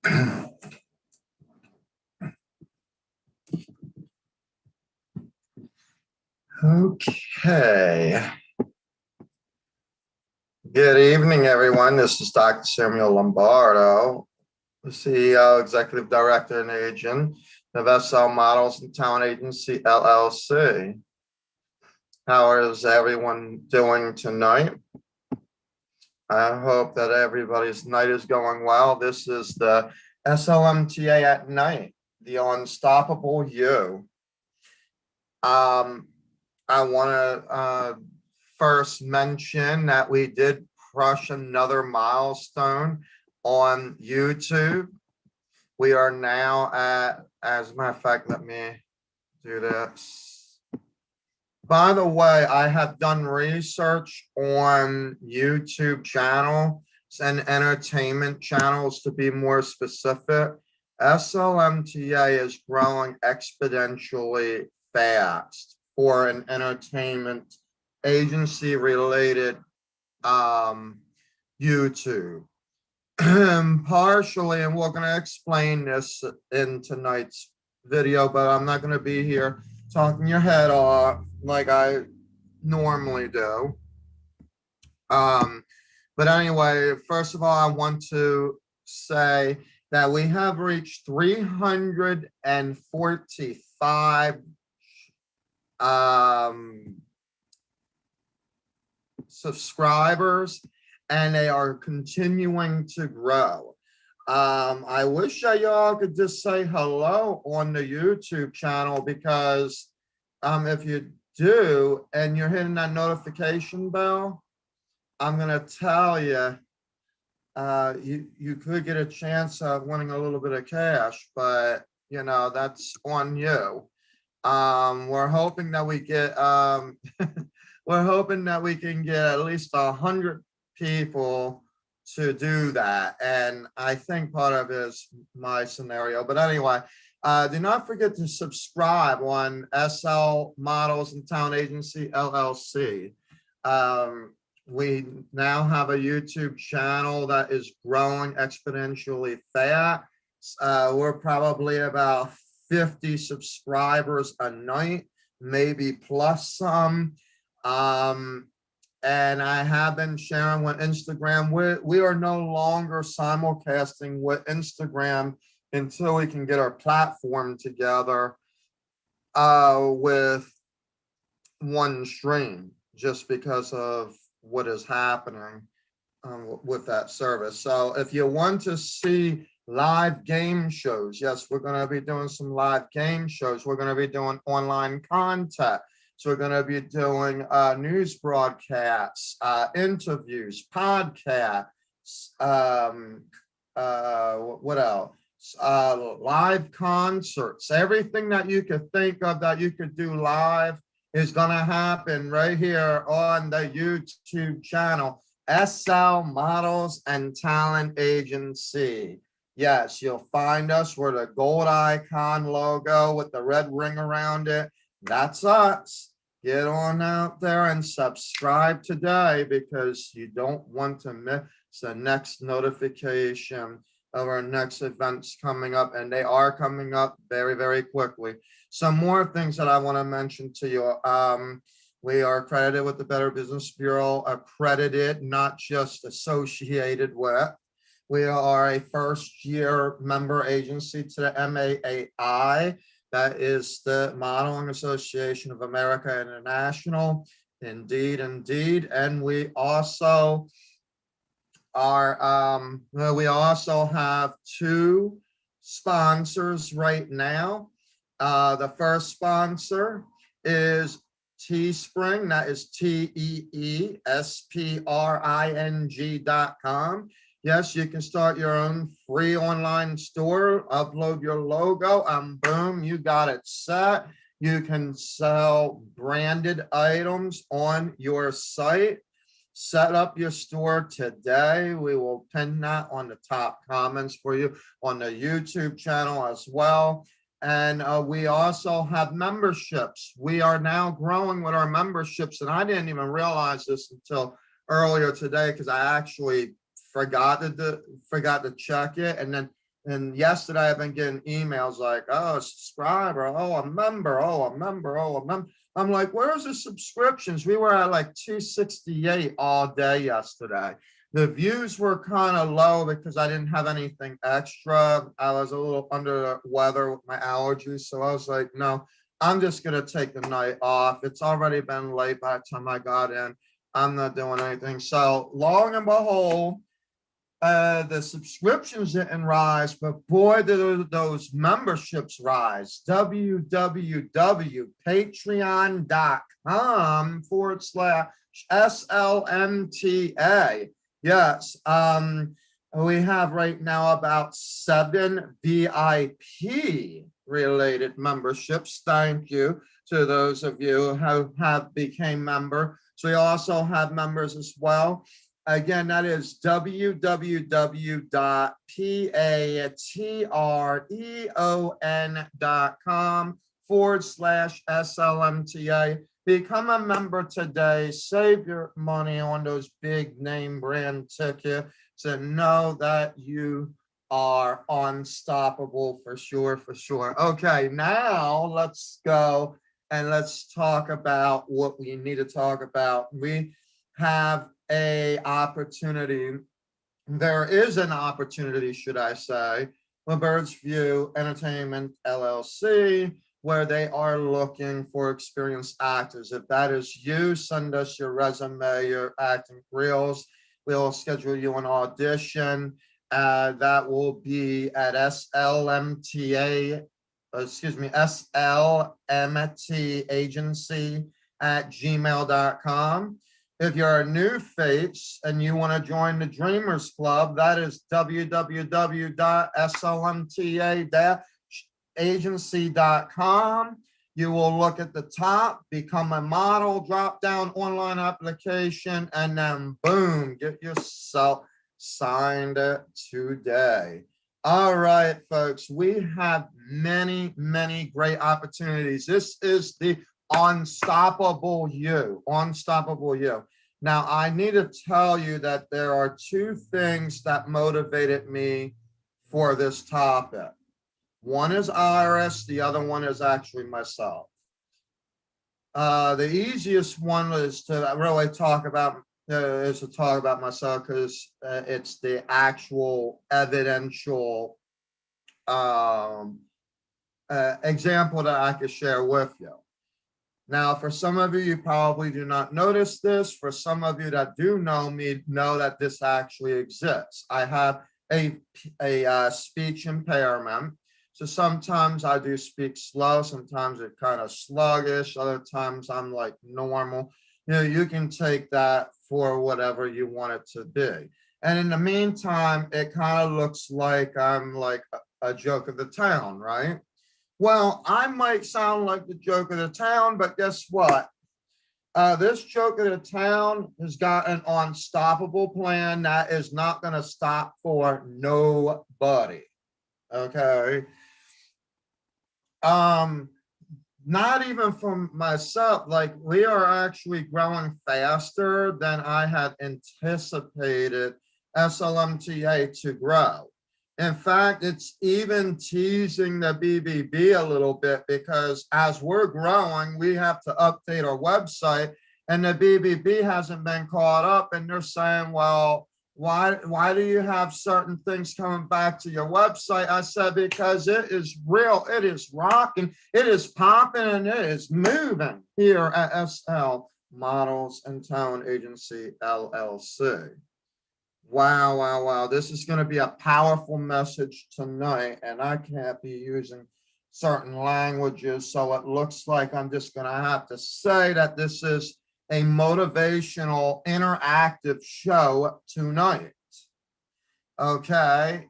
Okay. Good evening, everyone. This is Dr. Samuel Lombardo, the CEO, Executive Director, and Agent of SL Models and Talent Agency, LLC. How is everyone doing tonight? I hope that everybody's night is going well. This is the SLMTA at night, the unstoppable you. I want to first mention that we did crush another milestone on YouTube. We are now at, as a matter of fact, let me do this. By the way, I have done research on YouTube channels and entertainment channels, to be more specific. SLMTA is growing exponentially fast for an entertainment agency related YouTube. Partially, and we're going to explain this in tonight's video, but I'm not going to be here talking your head off like I normally do. But anyway, first of all, I want to say that we have reached 345 subscribers, and they are continuing to grow. I wish y'all could just say hello on the YouTube channel, because if you do and you're hitting that notification bell, I'm gonna tell you, you could get a chance of winning a little bit of cash, but you know, that's on you. We're hoping that we get we're hoping that we can get at least 100 people to do that, and I think part of it is my scenario. But anyway, do not forget to subscribe on SL Models and Talent Agency, LLC. We now have a YouTube channel that is growing exponentially fast. We're probably about 50 subscribers a night, maybe plus some. And I have been sharing with Instagram. We are no longer simulcasting with Instagram until we can get our platform together with one stream, just because of what is happening with that service. So if you want to see live game shows, yes, we're going to be doing some live game shows. We're going to be doing online content. So we're going to be doing news broadcasts, interviews, podcasts, what else? Live concerts. Everything that you could think of that you could do live is going to happen right here on the YouTube channel, SL Models and Talent Agency. Yes, you'll find us. We're the gold icon logo with the red ring around it. That's us. Get on out there and subscribe today, because you don't want to miss the next notification of our next events coming up, and they are coming up very, very quickly. Some more things that I want to mention to you. We are accredited with the Better Business Bureau, accredited, not just associated with. We are a first-year member agency to the MAAI. That is the Modeling Association of America International. Indeed, indeed. And we also are, we also have 2 sponsors right now. The first sponsor is Teespring. That is TEESPRING.com. Yes, you can start your own free online store, upload your logo, and boom, you got it set. You can sell branded items on your site. Set up your store today. We will pin that on the top comments for you on the YouTube channel as well. And we also have memberships. We are now growing with our memberships, and I didn't even realize this until earlier today, because I actually forgot to check it, and then And yesterday I've been getting emails like, oh, a subscriber, oh, a member, oh, a member, oh, a member. I'm like, where's the subscriptions? We were at like 268 all day yesterday. The views were kind of low because I didn't have anything extra. I was a little under the weather with my allergies. So I was like, no, I'm just going to take the night off. It's already been late by the time I got in. I'm not doing anything. So long and behold, the subscriptions didn't rise, but boy, did those memberships rise. www.patreon.com/SLMTA. Yes, we have right now about 7 VIP related memberships. Thank you to those of you who have became member. So we also have members as well. Again, that is www.patreon.com/SLMTA. Become a member today. Save your money on those big name brand tickets and know that you are unstoppable for sure, for sure. Okay, now let's go and let's talk about what we need to talk about. We have a opportunity. There is an opportunity, should I say, with Bird's View Entertainment LLC, where they are looking for experienced actors. If that is you, send us your resume, your acting reels. We'll schedule you an audition. That will be at SLMTA, SLMT agency at gmail.com. If you're a new face and you want to join the Dreamers Club, that is www.slmta-agency.com. You will look at the top, become a model, drop down online application, and then boom, get yourself signed today. All right, folks, we have many, many great opportunities. This is the unstoppable you, unstoppable you. Now, I need to tell you that there are 2 things that motivated me for this topic. One is Iris, the other one is actually myself. The easiest one is to really talk about myself because it's the actual evidential example that I could share with you. Now, for some of you, you probably do not notice this. For some of you that do know me, know that this actually exists. I have a speech impairment. So sometimes I do speak slow. Sometimes it's kind of sluggish. Other times I'm like normal. You know, you can take that for whatever you want it to be. And in the meantime, it kind of looks like I'm like a joke of the town, right? Well, I might sound like the joke of the town, but guess what? This joke of the town has got an unstoppable plan that is not going to stop for nobody. Okay. Not even for myself. Like, we are actually growing faster than I had anticipated SLMTA to grow. In fact, it's even teasing the BBB a little bit because as we're growing, we have to update our website, and the BBB hasn't been caught up, and they're saying, well, why do you have certain things coming back to your website? I said, because it is real, it is rocking, it is popping, and it is moving here at SL Models and Tone Agency LLC. Wow, wow, wow. This is going to be a powerful message tonight, and I can't be using certain languages, so it looks like I'm just going to have to say that this is a motivational, interactive show tonight. Okay.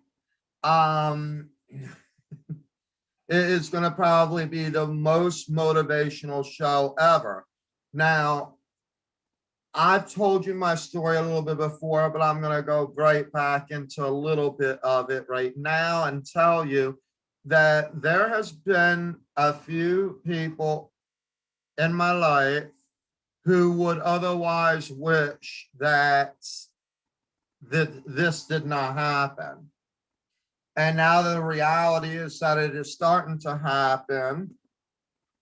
It is going to probably be the most motivational show ever. Now, I've told you my story a little bit before, but I'm going to go right back into a little bit of it right now and tell you that there has been a few people in my life who would otherwise wish that this did not happen. And now the reality is that it is starting to happen.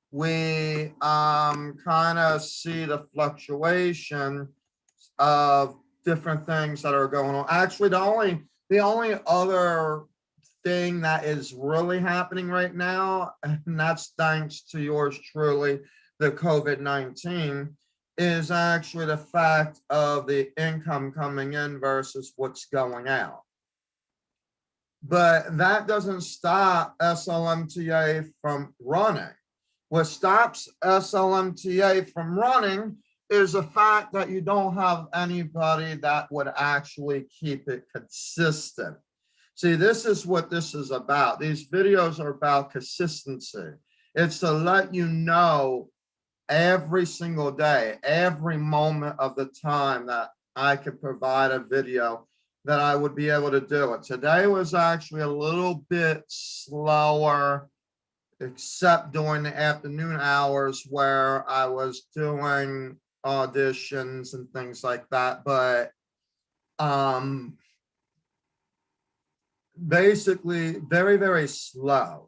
We kind of see the fluctuation of different things that are going on. Actually, the only other thing that is really happening right now, and that's thanks to yours truly, the COVID-19, is actually the fact of the income coming in versus what's going out. But that doesn't stop SLMTA from running. What stops SLMTA from running is the fact that you don't have anybody that would actually keep it consistent. See, this is what this is about. These videos are about consistency. It's to let you know every single day, every moment of the time that I could provide a video, that I would be able to do it. Today was actually a little bit slower, except during the afternoon hours where I was doing auditions and things like that. But basically very, very slow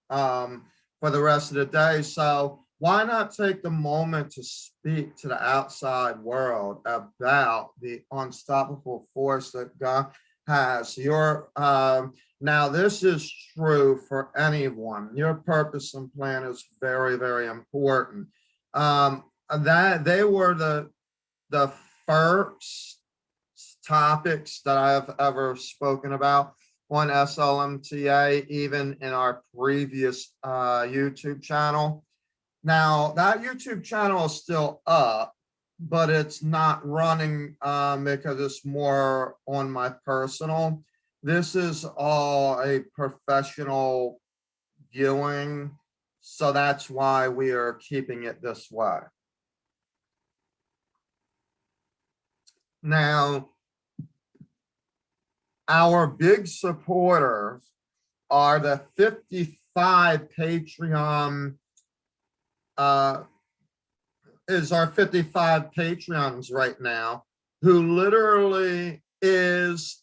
for the rest of the day. So why not take the moment to speak to the outside world about the unstoppable force that God has? Now this is true for anyone. Your purpose and plan is very, very important. That they were the first topics that I've ever spoken about on SLMTA, even in our previous YouTube channel. Now, that YouTube channel is still up, but it's not running because it's more on my personal. This is all a professional viewing, so that's why we are keeping it this way. Now, our big supporters are the 55 Patreon, is our 55 Patreons right now, who literally is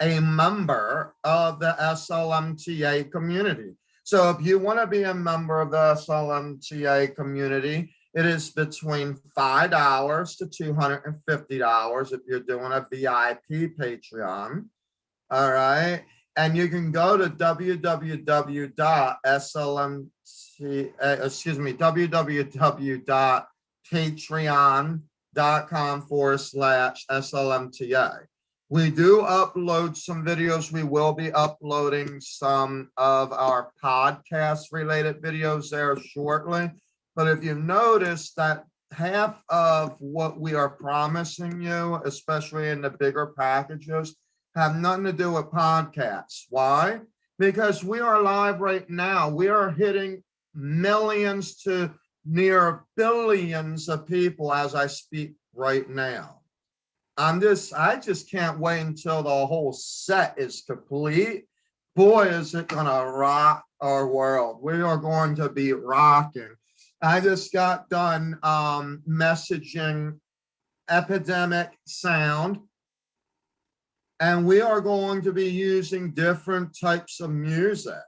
a member of the SLMTA community. So if you want to be a member of the SLMTA community, it is between $5 to $250 if you're doing a VIP Patreon. All right. And you can go to www.patreon.com/SLMTA. We do upload some videos. We will be uploading some of our podcast related videos there shortly. But if you notice that half of what we are promising you, especially in the bigger packages, have nothing to do with podcasts. Why? Because we are live right now. We are hitting millions to near billions of people as I speak right now. I just can't wait until the whole set is complete. Boy, is it gonna rock our world. We are going to be rocking. I just got done messaging Epidemic Sound, and we are going to be using different types of music.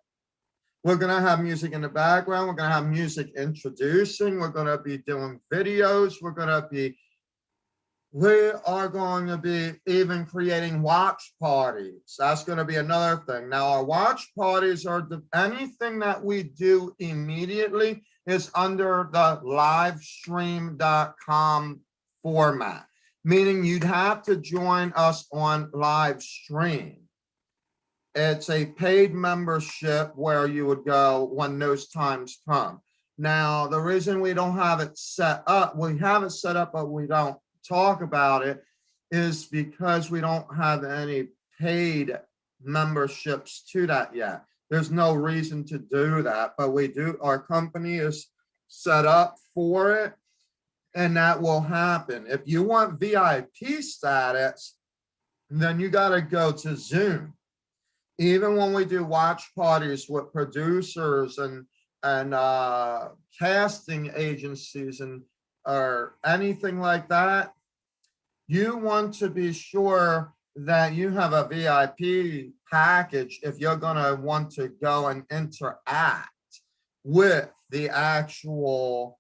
We're going to have music in the background. We're going to have music introducing. We're going to be doing videos. We are going to be even creating watch parties. That's going to be another thing. Now, our watch parties are anything that we do immediately is under the livestream.com format, meaning you'd have to join us on live stream. It's a paid membership where you would go when those times come. Now, the reason we don't have it set up, we have it set up, but we don't talk about it, is because we don't have any paid memberships to that yet. There's no reason to do that, but we do. Our company is set up for it, and that will happen. If you want VIP status, then you got to go to Zoom. Even when we do watch parties with producers and casting agencies or anything like that, you want to be sure that you have a VIP package if you're going to want to go and interact with the actual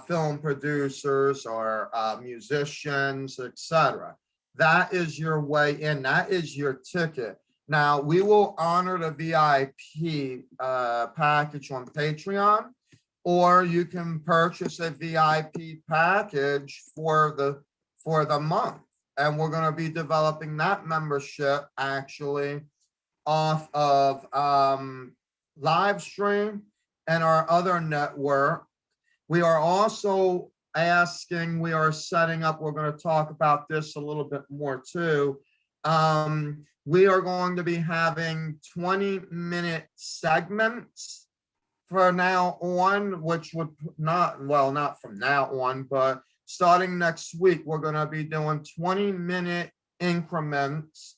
film producers or musicians, etc. That is your way in. That is your ticket. Now, we will honor the VIP package on Patreon, or you can purchase a VIP package for the month. And we're going to be developing that membership actually off of live stream and our other network. We are also asking, we are setting up, we're going to talk about this a little bit more too. We are going to be having 20-minute segments for now on, which would not, well, not from now on, but starting next week, we're going to be doing 20-minute increments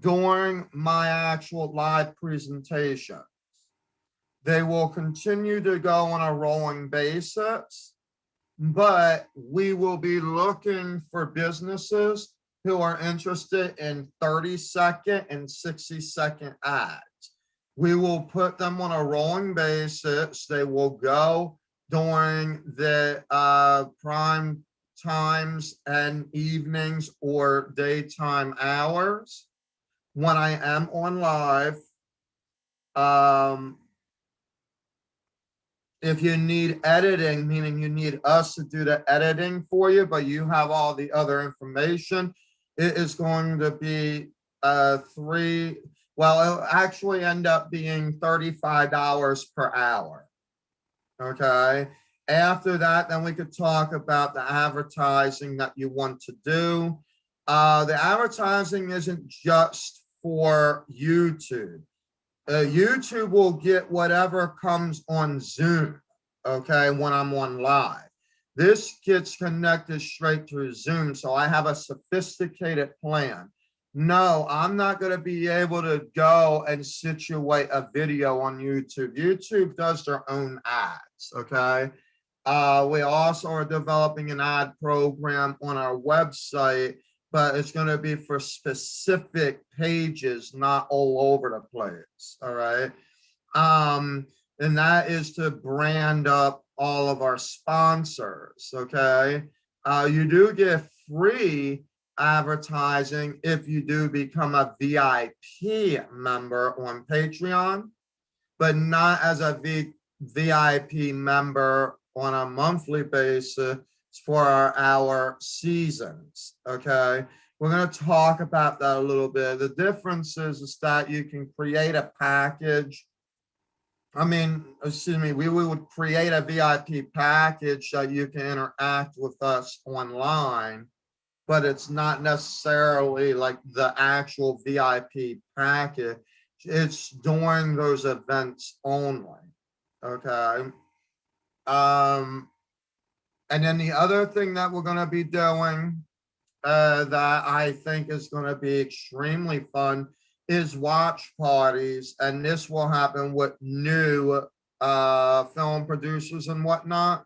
during my actual live presentation. They will continue to go on a rolling basis, but we will be looking for businesses who are interested in 30-second and 60-second ads. We will put them on a rolling basis. They will go during the prime times and evenings or daytime hours when I am on live. If you need editing, meaning you need us to do the editing for you, but you have all the other information, it is going to be it'll actually end up being $35 per hour. Okay. After that, then we could talk about the advertising that you want to do. The advertising isn't just for YouTube. YouTube will get whatever comes on Zoom, okay, when I'm on live. This gets connected straight to Zoom, so I have a sophisticated plan. No, I'm not going to be able to go and situate a video on YouTube. YouTube does their own ads, okay? We also are developing an ad program on our website, but it's going to be for specific pages, not all over the place, all right? And that is to brand up all of our sponsors, okay? You do get free advertising if you do become a VIP member on Patreon, but not as a VIP member on a monthly basis for our seasons, okay? We're going to talk about that a little bit. The difference is that you can create a package. We would create a VIP package that you can interact with us online, but it's not necessarily like the actual VIP package. It's during those events only, okay? And then the other thing that we're going to be doing that I think is going to be extremely fun is watch parties. And this will happen with new film producers and whatnot.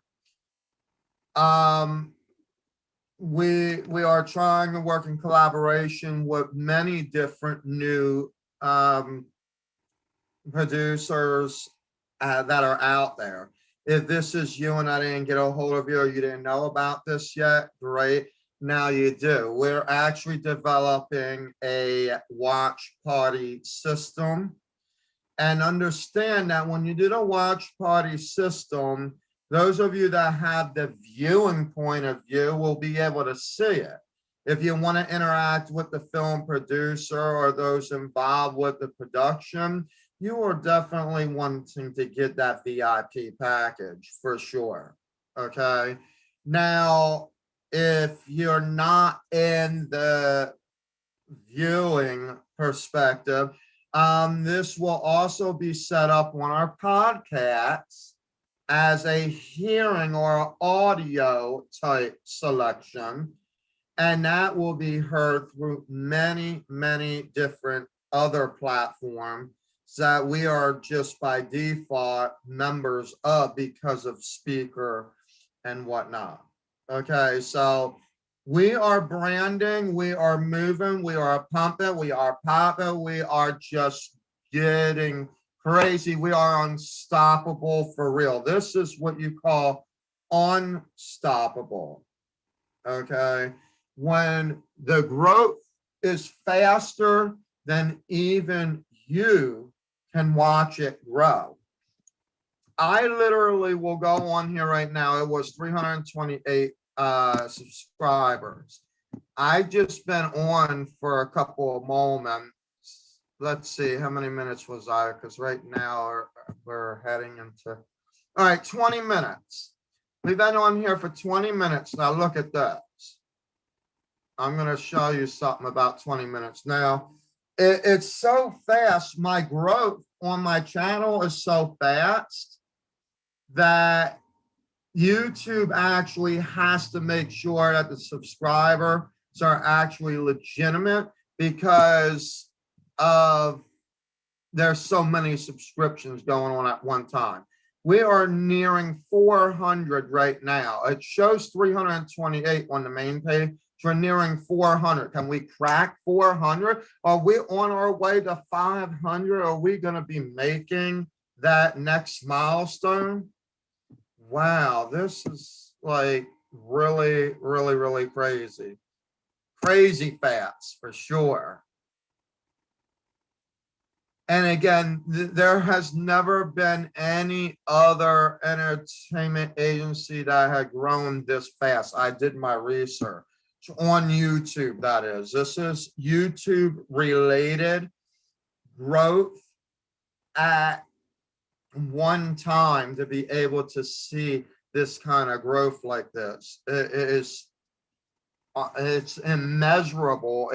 We are trying to work in collaboration with many different new producers that are out there. If this is you and I didn't get a hold of you or you didn't know about this yet, great. Now you do. We're actually developing a watch party system. And understand that when you do the watch party system, those of you that have the viewing point of view will be able to see it. If you want to interact with the film producer or those involved with the production, you are definitely wanting to get that VIP package for sure, okay? Now, if you're not in the viewing perspective, this will also be set up on our podcasts as a hearing or audio type selection, and that will be heard through many, many different other platforms that we are just by default members of because of Speaker and whatnot. Okay, so We are branding, we are moving, we are pumping, we are popping, we are just getting crazy. We are unstoppable for real. This is what you call unstoppable. Okay. When the growth is faster than even you can watch it grow. I literally will go on here right now. It was 328 subscribers. I just been on for a couple of moments. Let's see, how many minutes was I? Because right now we're heading into, all right, 20 minutes. We've been on here for 20 minutes. Now look at this. I'm going to show you something about 20 minutes. Now, it's so fast. My growth on my channel is so fast that YouTube actually has to make sure that the subscribers are actually legitimate because of there's so many subscriptions going on at one time. We are nearing 400 right now. It shows 328 on the main page. We're nearing 400. Can we crack 400? Are we on our way to 500? Are we going to be making that next milestone? Wow, this is like really, really, really crazy. Crazy fast for sure. And again, there has never been any other entertainment agency that had grown this fast. I did my research on YouTube, that is. This is YouTube related growth at one time to be able to see this kind of growth like this. It's immeasurable.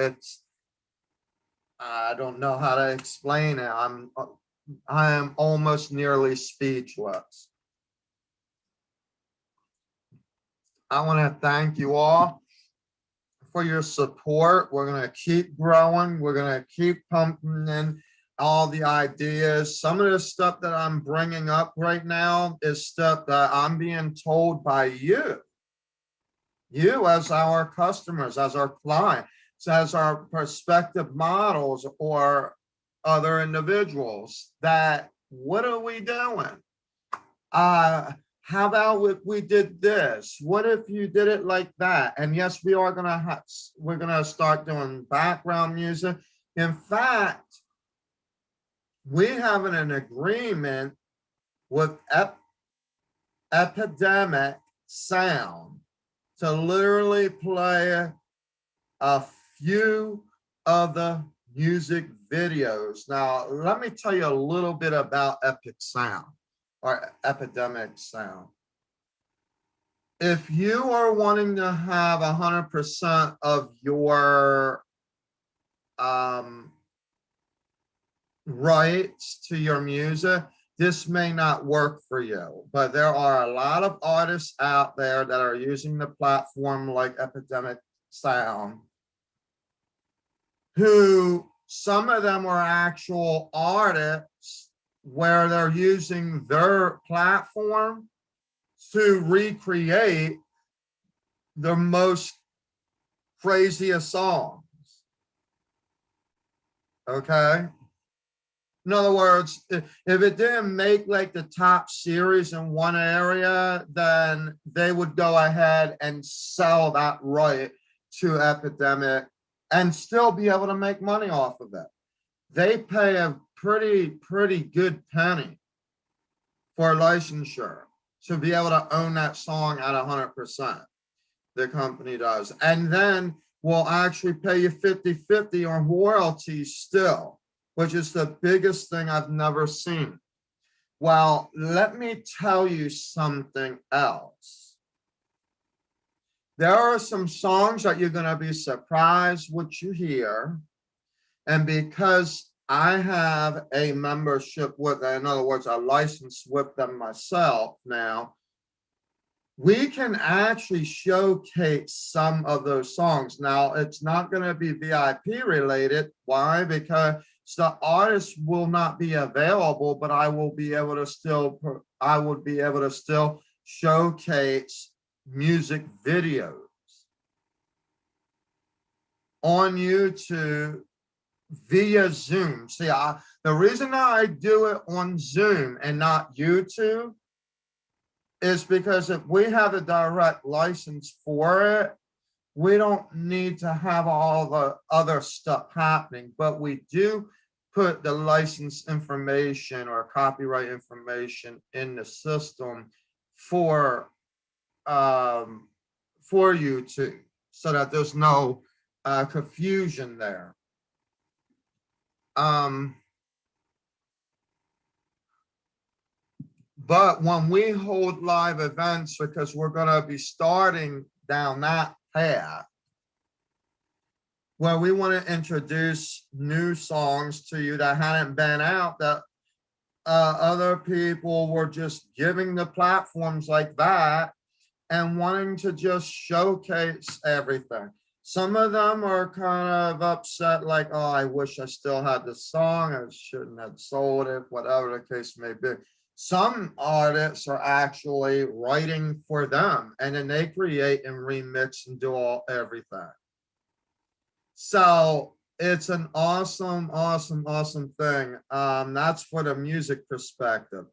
I don't know how to explain it. I am almost nearly speechless. I want to thank you all for your support. We're going to keep growing. We're going to keep pumping in all the ideas. Some of the stuff that I'm bringing up right now is stuff that I'm being told by you as our customers, as our clients, as our prospective models or other individuals, that what are we doing? How about if we did this? What if you did it like that? And yes, we are we're gonna start doing background music. In fact, we have an agreement with Epidemic Sound to literally play a few of the music videos. Now, let me tell you a little bit about Epic Sound or Epidemic Sound. If you are wanting to have 100% of your rights to your music, this may not work for you, but there are a lot of artists out there that are using the platform like Epidemic Sound, who some of them are actual artists where they're using their platform to recreate the most craziest songs. Okay. In other words, if it didn't make like the top series in one area, then they would go ahead and sell that right to Epidemic and still be able to make money off of it. They pay a pretty good penny for licensure to be able to own that song at 100%. The company does. And then will actually pay you 50-50 on royalties still, which is the biggest thing I've never seen. Well, let me tell you something else. There are some songs that you're going to be surprised what you hear. And because I have a membership with, in other words, a license with them myself now, we can actually showcase some of those songs. Now, it's not going to be VIP related. Why? Because the artist will not be available, but I would be able to still showcase music videos. on YouTube via Zoom. See, the reason I do it on Zoom and not YouTube is because if we have a direct license for it, we don't need to have all the other stuff happening, but we do put the license information or copyright information in the system for YouTube, so that there's no confusion there. But when we hold live events, because we're going to be starting down that path, where we want to introduce new songs to you that hadn't been out, that other people were just giving the platforms like that and wanting to just showcase everything. Some of them are kind of upset, like, oh, I wish I still had the song, I shouldn't have sold it, whatever the case may be. Some artists are actually writing for them, and then they create and remix and do everything. So it's an awesome, awesome, awesome thing. That's for the music perspective.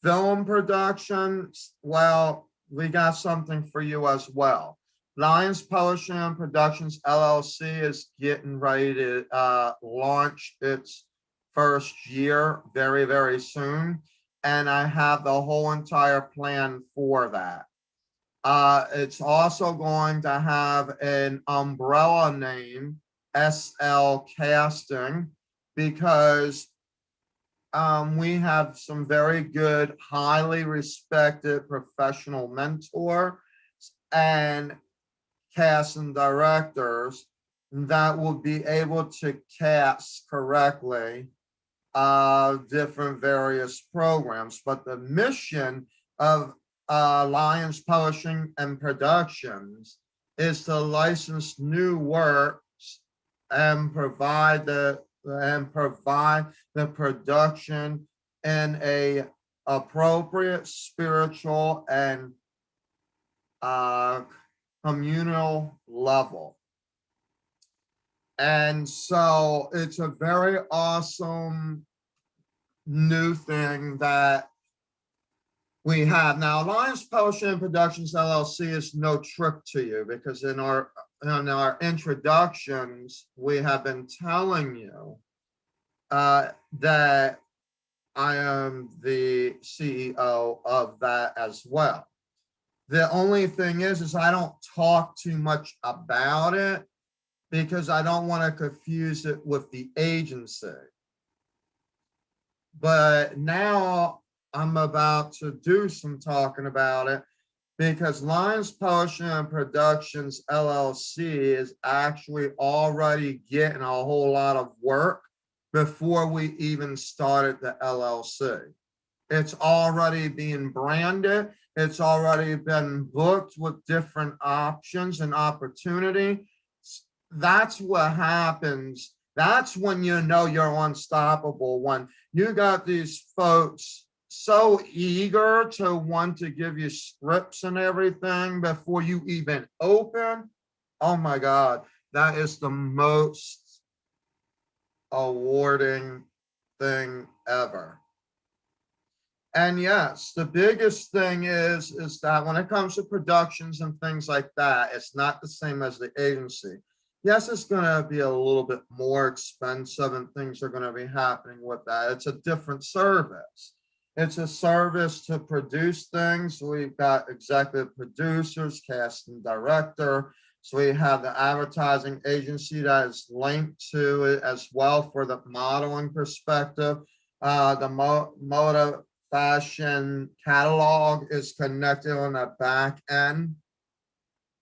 Film productions, well, we got something for you as well. Lions Publishing and Productions LLC is getting ready to launch its first year very, very soon. And I have the whole entire plan for that. It's also going to have an umbrella name, SL Casting, because we have some very good, highly respected professional mentors and casting directors that will be able to cast correctly different various programs. But the mission of Lions Publishing and Productions is to license new works and provide the production in a appropriate spiritual and communal level. And so it's a very awesome new thing that we have. Now, Lions Publishing and Productions LLC is no trick to you, because in our introductions, we have been telling you that I am the CEO of that as well. The only thing is I don't talk too much about it, because I don't want to confuse it with the agency. But now I'm about to do some talking about it, because Lions Publishing and Productions LLC is actually already getting a whole lot of work before we even started the LLC. It's already being branded. It's already been booked with different options and opportunity. That's what happens. That's when you know you're unstoppable, when you got these folks so eager to want to give you scripts and everything before you even open. Oh my God, that is the most awarding thing ever. And yes, the biggest thing is that when it comes to productions and things like that, it's not the same as the agency. Yes, it's going to be a little bit more expensive and things are going to be happening with that. It's a different service. It's a service to produce things. We've got executive producers, cast and director. So we have the advertising agency that is linked to it as well for the modeling perspective. The Moda Fashion catalog is connected on the back end.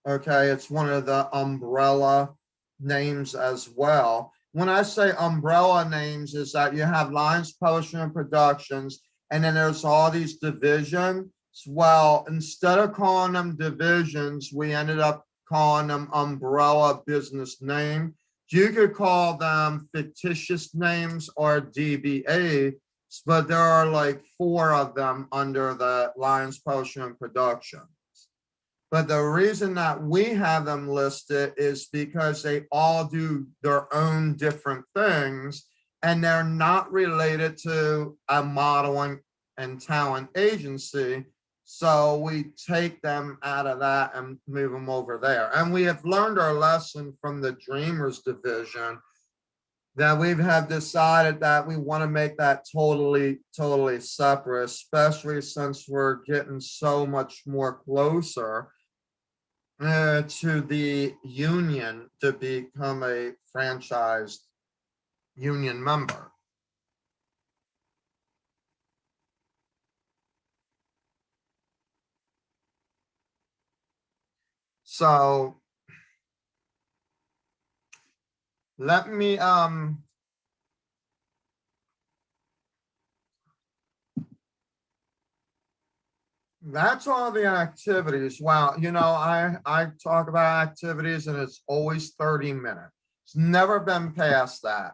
Okay, it's one of the umbrella names as well. When I say umbrella names, is that you have Lions Publishing and Productions, and then there's all these divisions. Well, instead of calling them divisions, we ended up calling them umbrella business name. You could call them fictitious names or DBA, but there are like 4 of them under the Lions Publishing and Productions. But the reason that we have them listed is because they all do their own different things, and they're not related to a modeling and talent agency. So we take them out of that and move them over there. And we have learned our lesson from the Dreamers division, that we have decided that we want to make that totally separate, especially since we're getting so much more closer to the union to become a franchised union member. So let me that's all the activities. Wow, you know, I talk about activities and it's always 30 minutes. It's never been past that.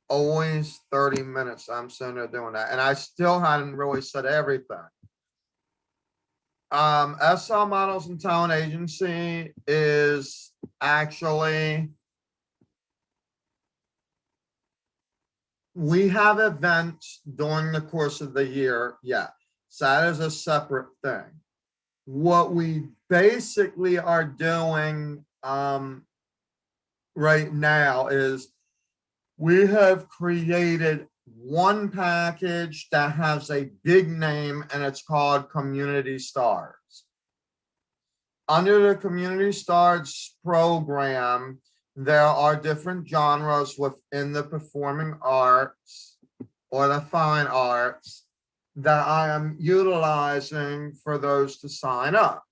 Always 30 minutes. I'm sitting there doing that. And I still hadn't really said everything. SL Models and Talent Agency is actually, we have events during the course of the year. Yeah, so that is a separate thing. What we basically are doing right now is we have created one package that has a big name, and it's called Community Stars. Under the Community Stars program, there are different genres within the performing arts or the fine arts that I am utilizing for those to sign up.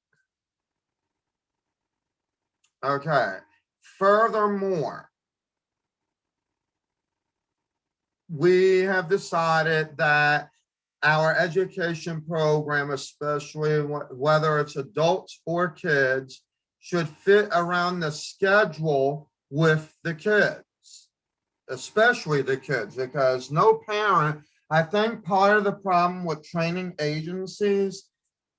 Okay. Furthermore, we have decided that our education program, especially whether it's adults or kids, should fit around the schedule with the kids, especially the kids, because no parent, I think part of the problem with training agencies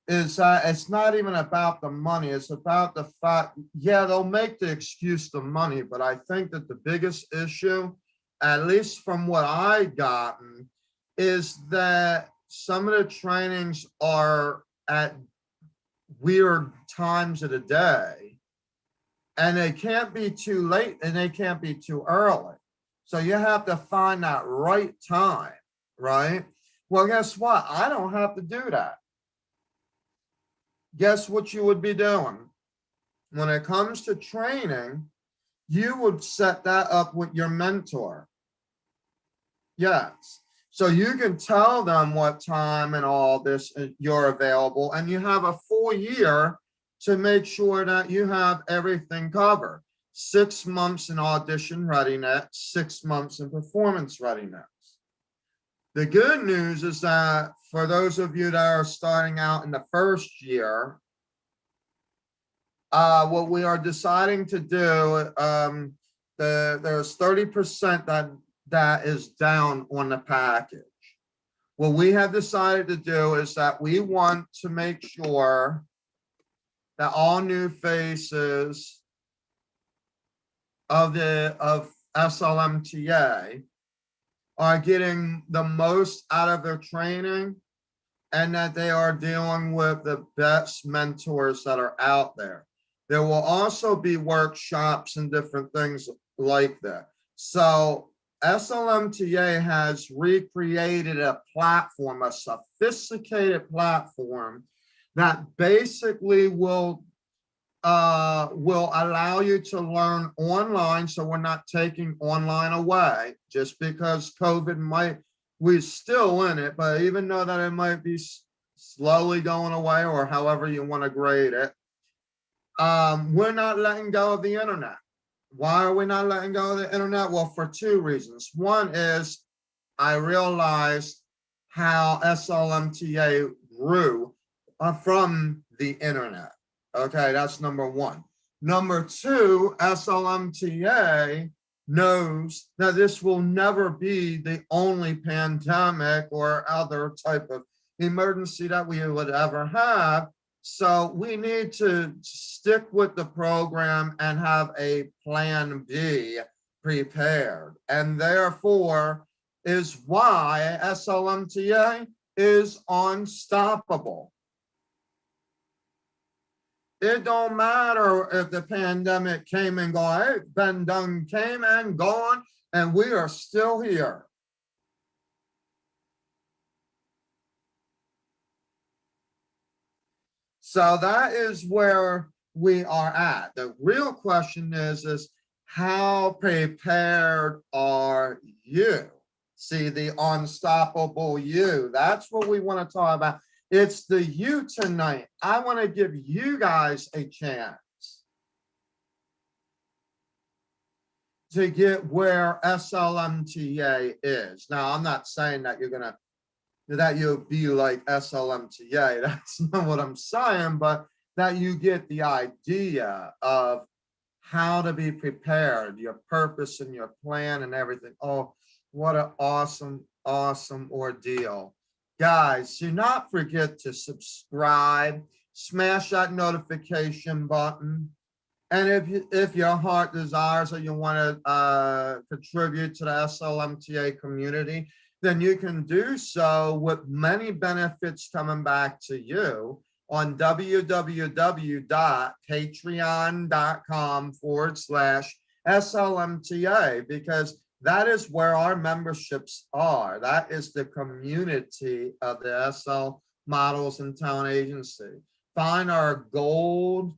is that it's not even about the money. It's about the fact, yeah, they'll make the excuse the money, but I think that the biggest issue, at least from what I've gotten, is that some of the trainings are at weird times of the day, and they can't be too late and they can't be too early. So you have to find that right time, right? Well, guess what? I don't have to do that. Guess what you would be doing? When it comes to training, you would set that up with your mentor. Yes. So you can tell them what time and all this you're available, and you have a full year to make sure that you have everything covered. 6 months in audition readiness, 6 months in performance readiness. The good news is that for those of you that are starting out in the first year, what we are deciding to do, there's 30% that is down on the package. What we have decided to do is that we want to make sure that all new faces of SLMTA are getting the most out of their training, and that they are dealing with the best mentors that are out there. There will also be workshops and different things like that. So SLMTA has recreated a platform, a sophisticated platform that basically will allow you to learn online. So we're not taking online away just because COVID we're still in it, but even though that it might be slowly going away, or however you want to grade it, we're not letting go of the internet. Why are we not letting go of the internet? Well, for two reasons. One is I realized how SLMTA grew from the internet. Okay, that's number one. Number two, SLMTA knows that this will never be the only pandemic or other type of emergency that we would ever have. So we need to stick with the program and have a plan B prepared. And therefore is why SLMTA is unstoppable. It don't matter if the pandemic came and gone. It's been done, came and gone, and we are still here. So that is where we are at. The real question is how prepared are you? See, the unstoppable you. That's what we want to talk about. It's the you tonight. I want to give you guys a chance to get where SLMTA is. Now, I'm not saying that that you'll be like SLMTA. That's not what I'm saying, but that you get the idea of how to be prepared, your purpose and your plan and everything. Oh, what an awesome, awesome ordeal. Guys, do not forget to subscribe, smash that notification button. And if your heart desires that you want to contribute to the SLMTA community, then you can do so with many benefits coming back to you on www.patreon.com/SLMTA, because that is where our memberships are. That is the community of the SL Models and Talent Agency. Find our gold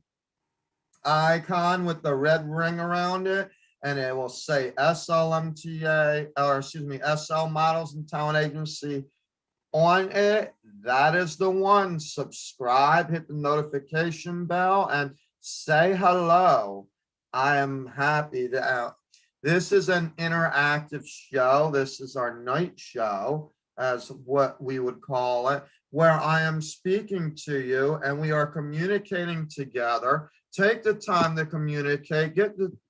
icon with the red ring around it, and it will say SLMTA, or excuse me, SL Models and Talent Agency on it. That is the one. Subscribe, hit the notification bell, and say hello. I am happy to. This is an interactive show. This is our night show, as what we would call it, where I am speaking to you and we are communicating together. Take the time to communicate,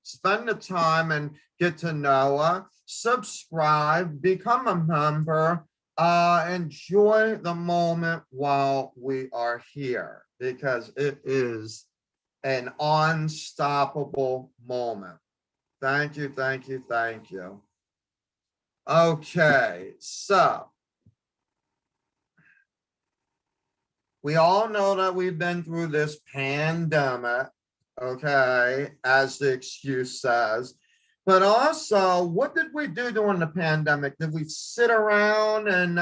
spend the time and get to know us, subscribe, become a member, enjoy the moment while we are here, because it is an unstoppable moment. Thank you, thank you, thank you. Okay, so we all know that we've been through this pandemic, okay, as the excuse says. But also, what did we do during the pandemic? Did we sit around and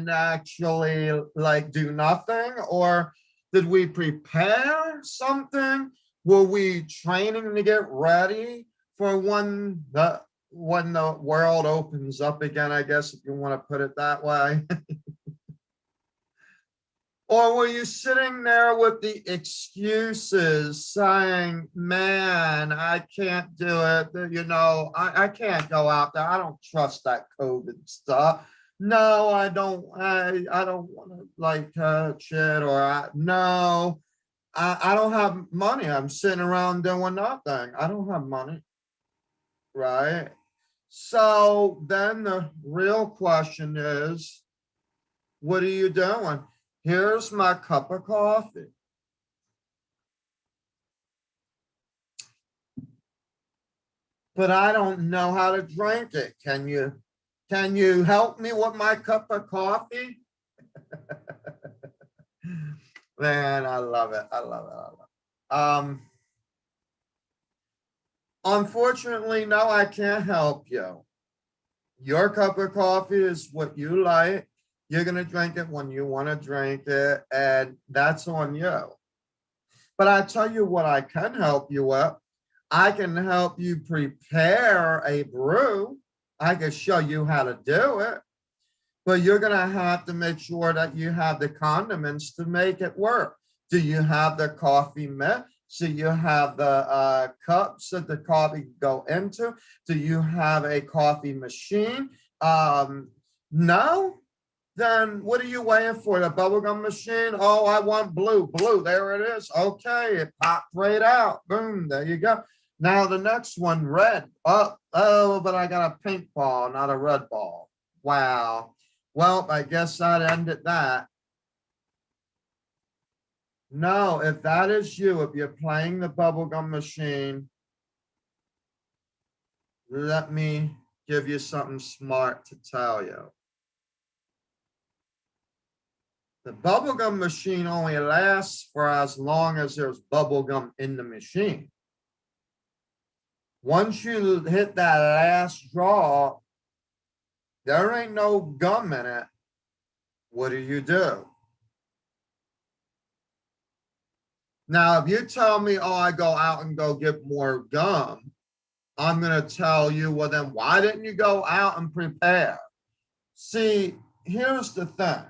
actually like do nothing? Or did we prepare something? Were we training to get ready for when the world opens up again, I guess, if you want to put it that way? Or were you sitting there with the excuses saying, man, I can't do it. You know, I can't go out there. I don't trust that COVID stuff. No, I don't want to like touch it, or no, I don't have money. I'm sitting around doing nothing. I don't have money, right? So then the real question is, what are you doing? Here's my cup of coffee. But I don't know how to drink it. Can you help me with my cup of coffee? Man, I love it. I love it. I love it. Unfortunately, no, I can't help you. Your cup of coffee is what you like. You're going to drink it when you want to drink it, and that's on you. But I tell you what I can help you with. I can help you prepare a brew. I can show you how to do it. But you're going to have to make sure that you have the condiments to make it work. Do you have the coffee mix? Do you have the cups that the coffee go into? Do you have a coffee machine? No? Then what are you waiting for? The bubblegum machine? Oh, I want blue. Blue, there it is. Okay, it popped right out. Boom, there you go. Now the next one, red. Oh, but I got a pink ball, not a red ball. Wow. Well, I guess that ended that. No, if that is you, if you're playing the bubblegum machine, let me give you something smart to tell you. The bubblegum machine only lasts for as long as there's bubblegum in the machine. Once you hit that last draw, there ain't no gum in it. What do? Now, if you tell me, oh, I go out and go get more gum, I'm going to tell you, well, then why didn't you go out and prepare? See, here's the thing.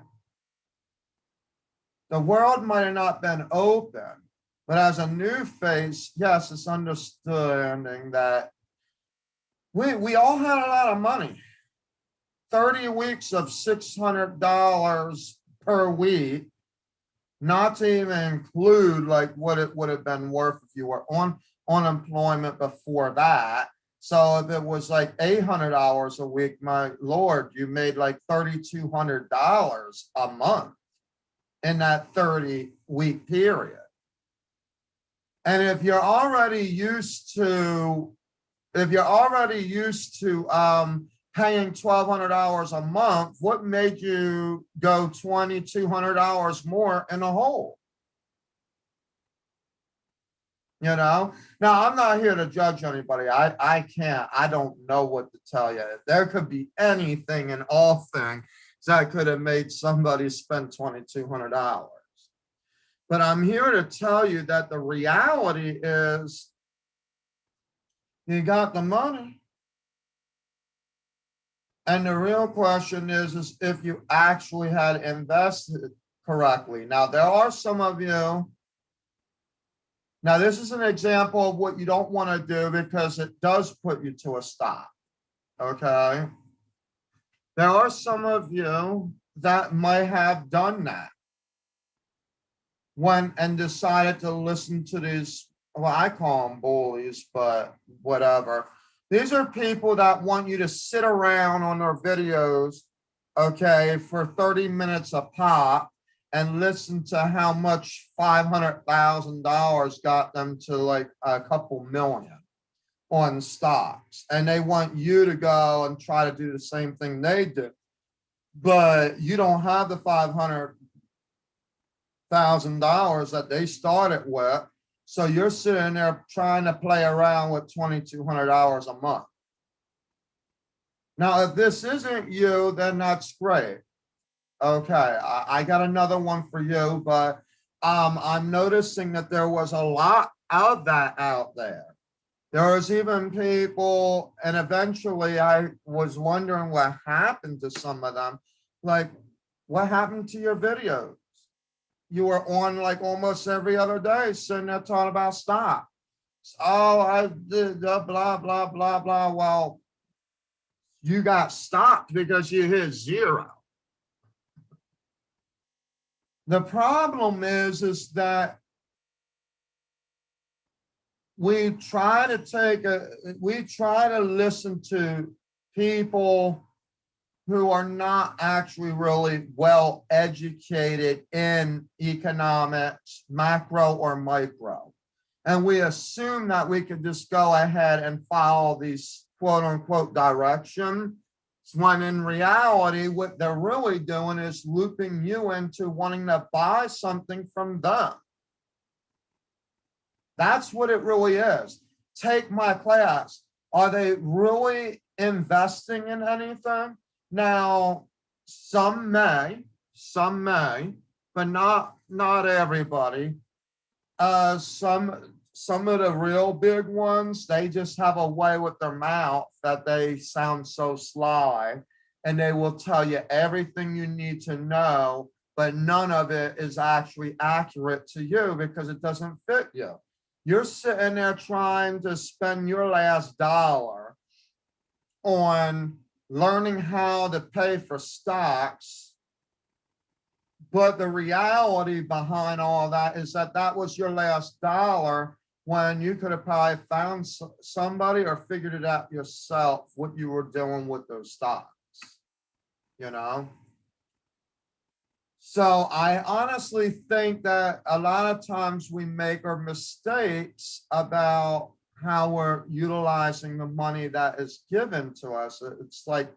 The world might have not been open, but as a new face, yes, it's understanding that we all had a lot of money. 30 weeks of $600 per week, not to even include like what it would have been worth if you were on unemployment before that. So if it was like $800 a week, my Lord, you made like $3,200 a month in that 30-week period. And if you're already used to paying $1,200 a month, what made you go $2,200 more in a hole? You know, now I'm not here to judge anybody. I can't, I don't know what to tell you. There could be anything and all things that could have made somebody spend $2,200. But I'm here to tell you that the reality is you got the money. And the real question is if you actually had invested correctly. Now, there are some of you. Now, this is an example of what you don't want to do because it does put you to a stop. Okay. There are some of you that might have done that and decided to listen to these, well, I call them bullies, but whatever. These are people that want you to sit around on their videos, okay, for 30 minutes a pop and listen to how much $500,000 got them to like a couple million on stocks. And they want you to go and try to do the same thing they do. But you don't have the $500,000 that they started with. So you're sitting there trying to play around with $2,200 a month. Now, if this isn't you, then that's great. Okay, I got another one for you, but I'm noticing that there was a lot of that out there. There was even people, and eventually I was wondering what happened to some of them. Like, what happened to your videos? You were on like almost every other day sitting there talking about stocks. Oh, I did blah, blah, blah, blah. Well, you got stopped because you hit zero. The problem is that we try to listen to people who are not actually really well educated in economics, macro or micro. And we assume that we can just go ahead and follow these quote unquote directions, when in reality, what they're really doing is looping you into wanting to buy something from them. That's what it really is. Take my class. Are they really investing in anything? Now, some may, but not everybody. Some of the real big ones, they just have a way with their mouth that they sound so sly, and they will tell you everything you need to know, but none of it is actually accurate to you because it doesn't fit you. You're sitting there trying to spend your last dollar on learning how to pay for stocks. But the reality behind all that is that was your last dollar when you could have probably found somebody or figured it out yourself what you were doing with those stocks, you know? So I honestly think that a lot of times we make our mistakes about how we're utilizing the money that is given to us. It's like,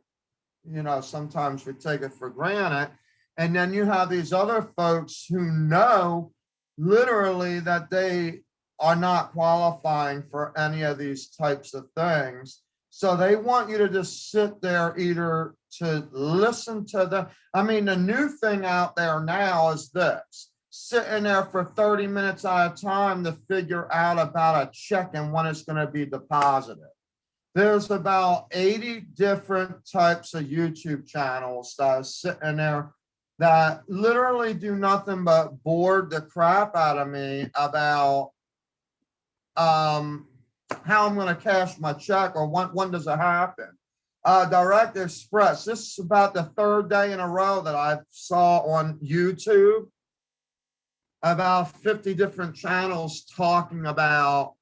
sometimes we take it for granted. And then you have these other folks who know literally that they are not qualifying for any of these types of things. So they want you to just sit there either to listen to them. I mean, the new thing out there now is this: sitting there for 30 minutes at a time to figure out about a check and when it's going to be deposited. There's about 80 different types of YouTube channels that are sitting there that literally do nothing but bore the crap out of me about how I'm going to cash my check or when does it happen. Direct Express, this is about the third day in a row that I saw on YouTube about 50 different channels talking about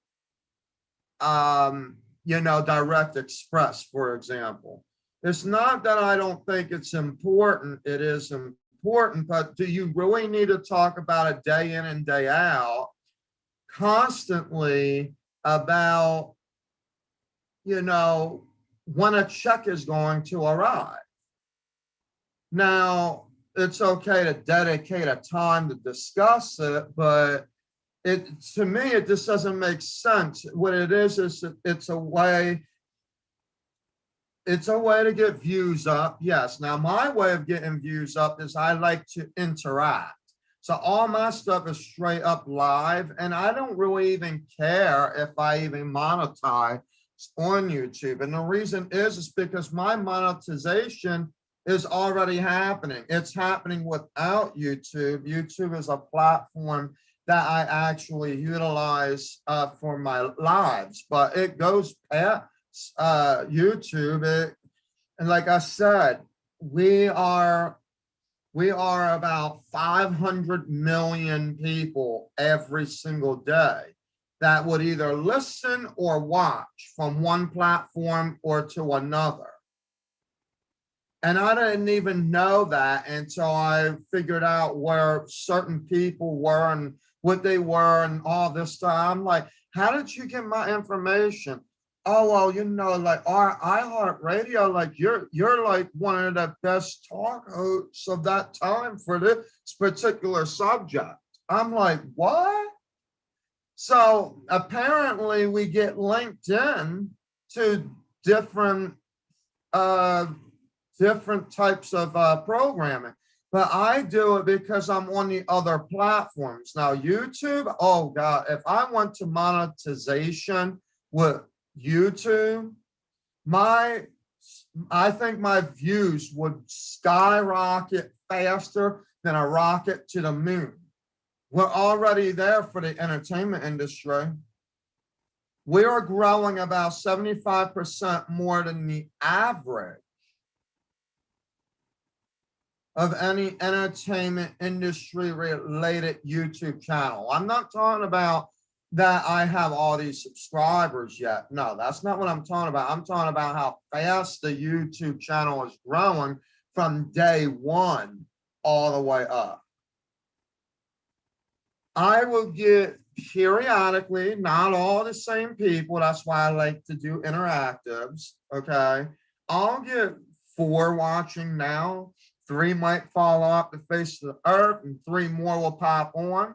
Direct Express, for example. It's not that I don't think it's important. It is important, but do you really need to talk about it day in and day out constantly about, when a check is going to arrive? Now, it's okay to dedicate a time to discuss it, but to me, it just doesn't make sense. What it is it's a way to get views up. Yes. Now, my way of getting views up is I like to interact. So all my stuff is straight up live, and I don't really even care if I even monetize on YouTube. And the reason is because my monetization is already happening. It's happening without YouTube. YouTube is a platform that I actually utilize for my lives, but it goes past YouTube. And like I said, we are about 500 million people every single day that would either listen or watch from one platform or to another. And I didn't even know that until I figured out where certain people were and what they were and all this stuff. I'm like, how did you get my information? Oh, well, like our iHeartRadio, like you're like one of the best talk hosts of that time for this particular subject. I'm like, what? So apparently we get linked in to different types of programming. But I do it because I'm on the other platforms. Now, YouTube, oh God, if I went to monetization with YouTube, I think my views would skyrocket faster than a rocket to the moon. We're already there for the entertainment industry. We are growing about 75% more than the average of any entertainment industry related YouTube channel. I'm not talking about that I have all these subscribers yet. No, that's not what I'm talking about. I'm talking about how fast the YouTube channel is growing from day one all the way up. I will get periodically, not all the same people. That's why I like to do interactives. Okay. I'll get 4 watching now. 3 might fall off the face of the earth and 3 more will pop on.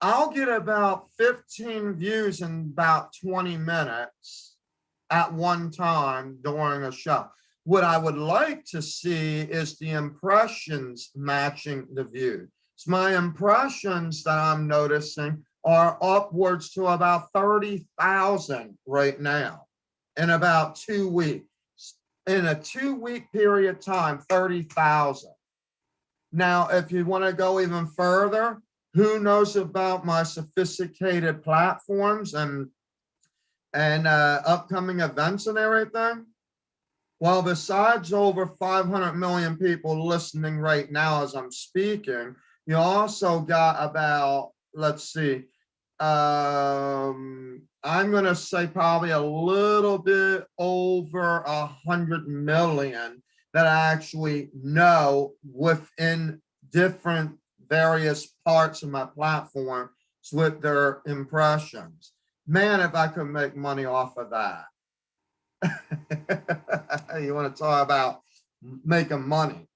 I'll get about 15 views in about 20 minutes at one time during a show. What I would like to see is the impressions matching the view. So my impressions that I'm noticing are upwards to about 30,000 right now in about 2 weeks. In a 2-week period of time, 30,000. Now, if you want to go even further, who knows about my sophisticated platforms and upcoming events and everything? Well, besides over 500 million people listening right now as I'm speaking, you also got about, let's see, I'm going to say probably a little bit over 100 million that I actually know within different various parts of my platform with their impressions. Man, if I could make money off of that. You want to talk about making money.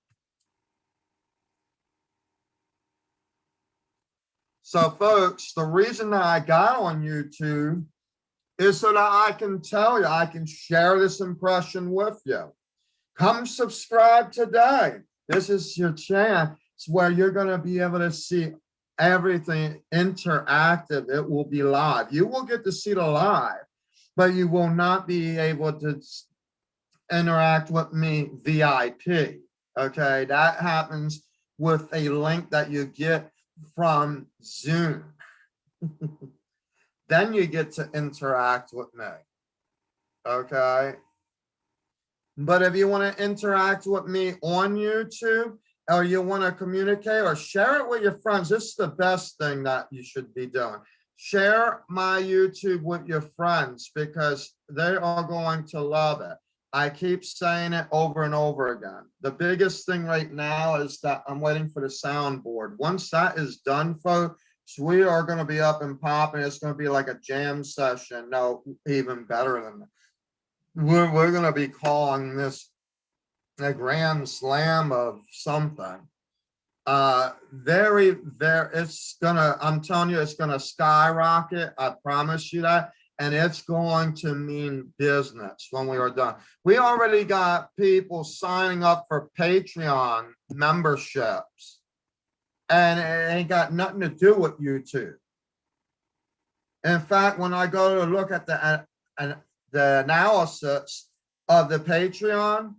So folks, the reason that I got on YouTube is so that I can tell you, I can share this impression with you. Come subscribe today. This is your chance where you're going to be able to see everything interactive. It will be live. You will get to see the live, but you will not be able to interact with me VIP. Okay, that happens with a link that you get from Zoom. Then you get to interact with me. Okay. But if you want to interact with me on YouTube, or you want to communicate or share it with your friends, this is the best thing that you should be doing. Share my YouTube with your friends because they are going to love it. I keep saying it over and over again. The biggest thing right now is that I'm waiting for the soundboard. Once that is done, folks, we are going to be up and popping. It's going to be like a jam session. No, even better than that. We're going to be calling this a grand slam of something. It's gonna, I'm telling you, it's gonna skyrocket. I promise you that. And it's going to mean business when we are done. We already got people signing up for Patreon memberships, and it ain't got nothing to do with YouTube. In fact, when I go to look at the analysis of the Patreon,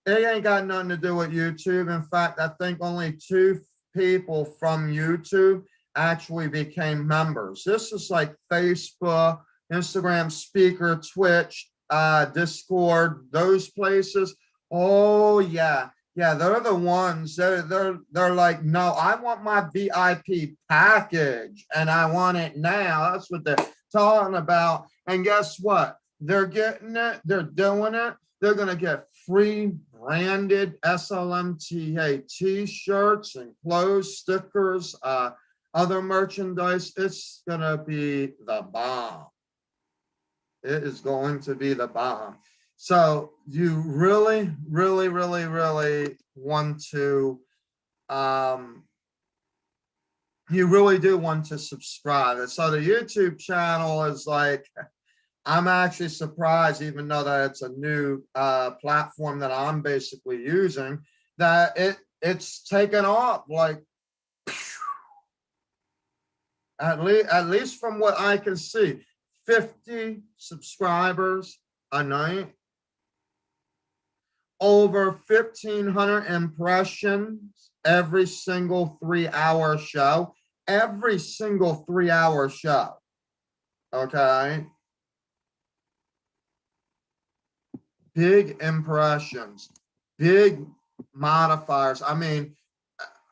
it ain't got nothing to do with YouTube. In fact, I think only 2 people from YouTube actually became members. This is like Facebook, Instagram, Speaker, Twitch, Discord, those places. Oh yeah, yeah, they're the ones. They're like, no, I want my VIP package and I want it now. That's what they're talking about. And guess what? They're getting it. They're doing it. They're going to get free branded SLMTA t-shirts and clothes, stickers, other merchandise. It's going to be the bomb. It is going to be the bomb. So you really, really, really, really want to, you really do want to subscribe. And so the YouTube channel is like, I'm actually surprised, even though that it's a new platform that I'm basically using, that it's taken off like, at least from what I can see, 50 subscribers a night, over 1,500 impressions every single 3-hour show, every single 3-hour show. Okay. Big impressions, big modifiers. I mean,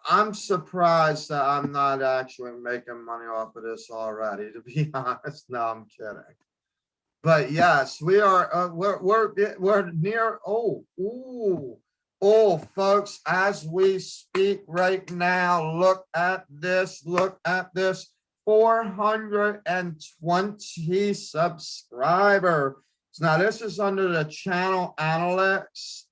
I'm surprised that I'm not actually making money off of this already, to be honest. No, I'm kidding. But yes, we are, we're near, oh, folks, as we speak right now, look at this, 420 subscribers. Now this is under the channel analytics.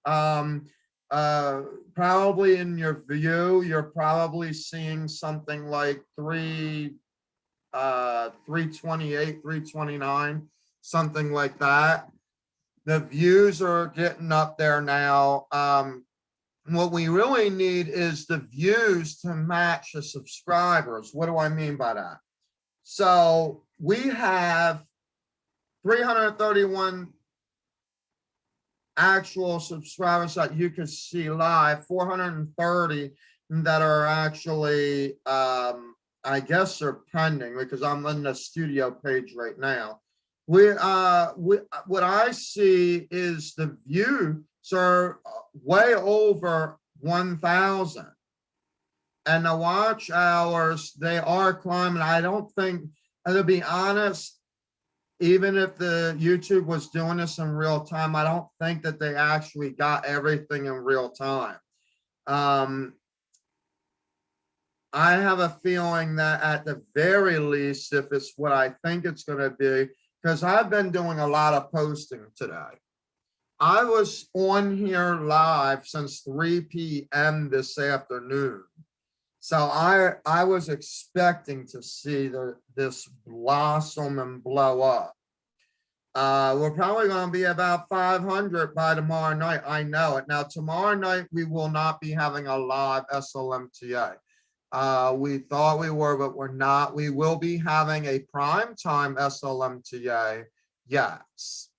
Probably in your view, you're probably seeing something like 328, 329, something like that. The views are getting up there now. What we really need is the views to match the subscribers. What do I mean by that? So we have 331 actual subscribers that you can see live, 430 that are actually, I guess they're pending because I'm on the studio page right now. What I see is the views are way over 1,000. And the watch hours, they are climbing. I don't think, to be honest, even if the YouTube was doing this in real time, I don't think that they actually got everything in real time. I have a feeling that at the very least, if it's what I think it's going to be, because I've been doing a lot of posting today. I was on here live since 3 p.m. this afternoon. So I was expecting to see this blossom and blow up. We're probably going to be about 500 by tomorrow night. I know it. Now, tomorrow night, we will not be having a live SLMTA. We thought we were, but we're not. We will be having a primetime SLMTA. Yes.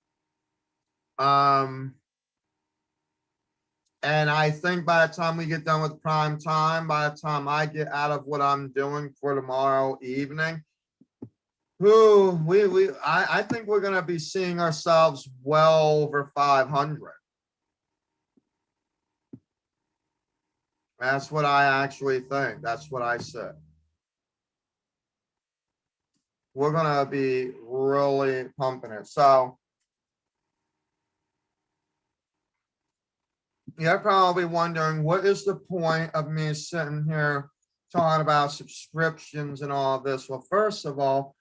And I think by the time we get done with prime time, by the time I get out of what I'm doing for tomorrow evening, I think we're going to be seeing ourselves well over 500. That's what I actually think. That's what I said. We're going to be really pumping it. So you're probably wondering, what is the point of me sitting here talking about subscriptions and all of this? Well, first of all,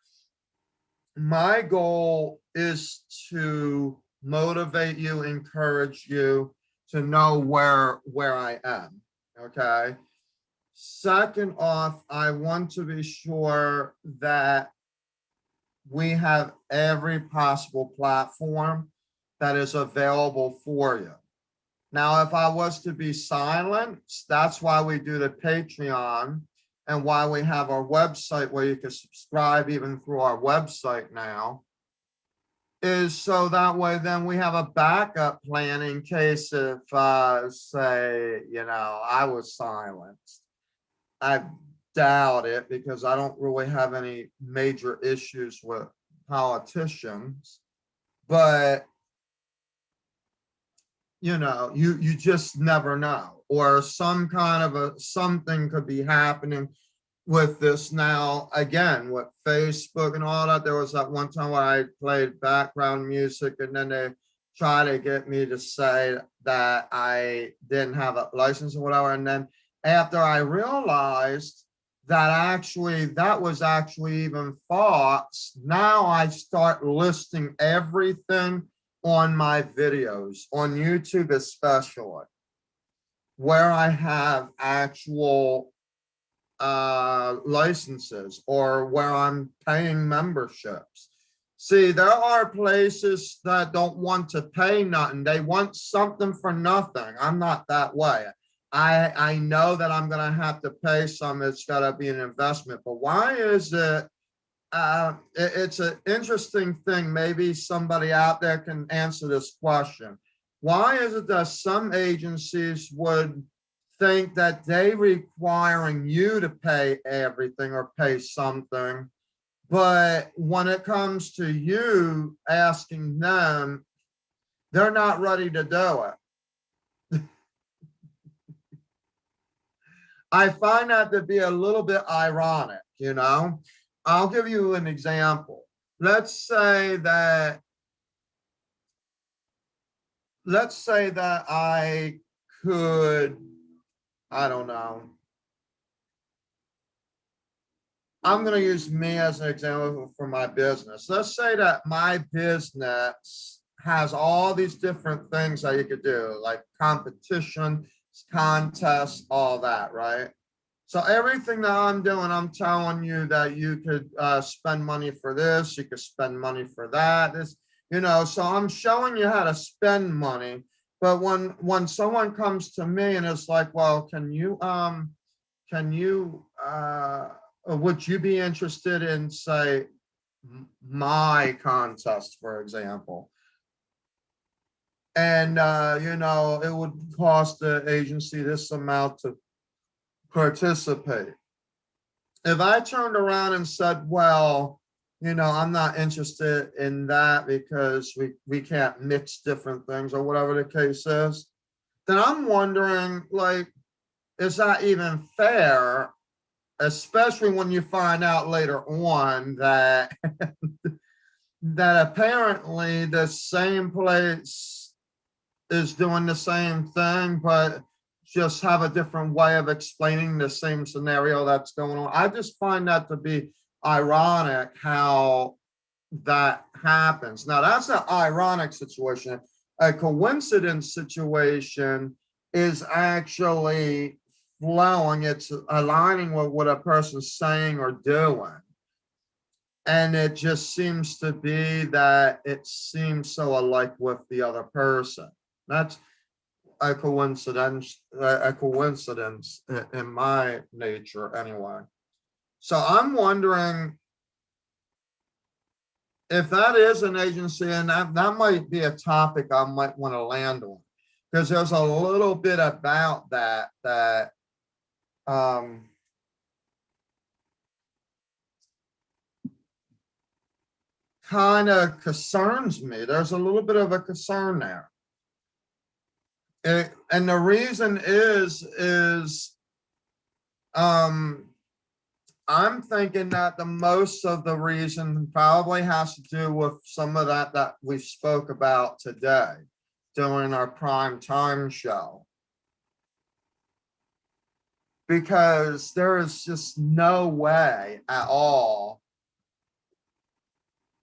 my goal is to motivate you, encourage you to know where I am. Okay. Second off, I want to be sure that we have every possible platform that is available for you. Now, if I was to be silenced, that's why we do the Patreon and why we have our website where you can subscribe even through our website now, is so that way then we have a backup plan in case if, say, I was silenced. I doubt it because I don't really have any major issues with politicians, but you just never know, or some kind of something could be happening with this. Now, again, with Facebook and all that, there was that one time where I played background music and then they try to get me to say that I didn't have a license or whatever. And then after I realized that was actually even false, now I start listing everything on my videos, on YouTube especially, where I have actual licenses or where I'm paying memberships. See, there are places that don't want to pay nothing. They want something for nothing. I'm not that way. I know that I'm going to have to pay some. It's got to be an investment. But why is it? It's an interesting thing. Maybe somebody out there can answer this question. Why is it that some agencies would think that they requiring you to pay everything or pay something, but when it comes to you asking them, they're not ready to do it? I find that to be a little bit ironic, I'll give you an example. Let's say that I could, I don't know. I'm going to use me as an example for my business. Let's say that my business has all these different things that you could do, like competition, contests, all that, right? So everything that I'm doing, I'm telling you that you could spend money for this, you could spend money for that, so I'm showing you how to spend money. But when someone comes to me and it's like, well, would you be interested in, say, my contest, for example? And, it would cost the agency this amount to participate. If I turned around and said, well, I'm not interested in that because we can't mix different things or whatever the case is, then I'm wondering, like, is that even fair? Especially when you find out later on that that apparently the same place is doing the same thing, but just have a different way of explaining the same scenario that's going on. I just find that to be ironic how that happens. Now, that's an ironic situation. A coincidence situation is actually flowing, it's aligning with what a person's saying or doing. And it just seems to be that it seems so alike with the other person. That's a coincidence in my nature anyway. So I'm wondering if that is an agency, and that might be a topic I might want to land on, because there's a little bit about that kind of concerns me. There's a little bit of a concern there. And the reason is I'm thinking that the most of the reason probably has to do with some of that we spoke about today during our prime time show. Because there is just no way at all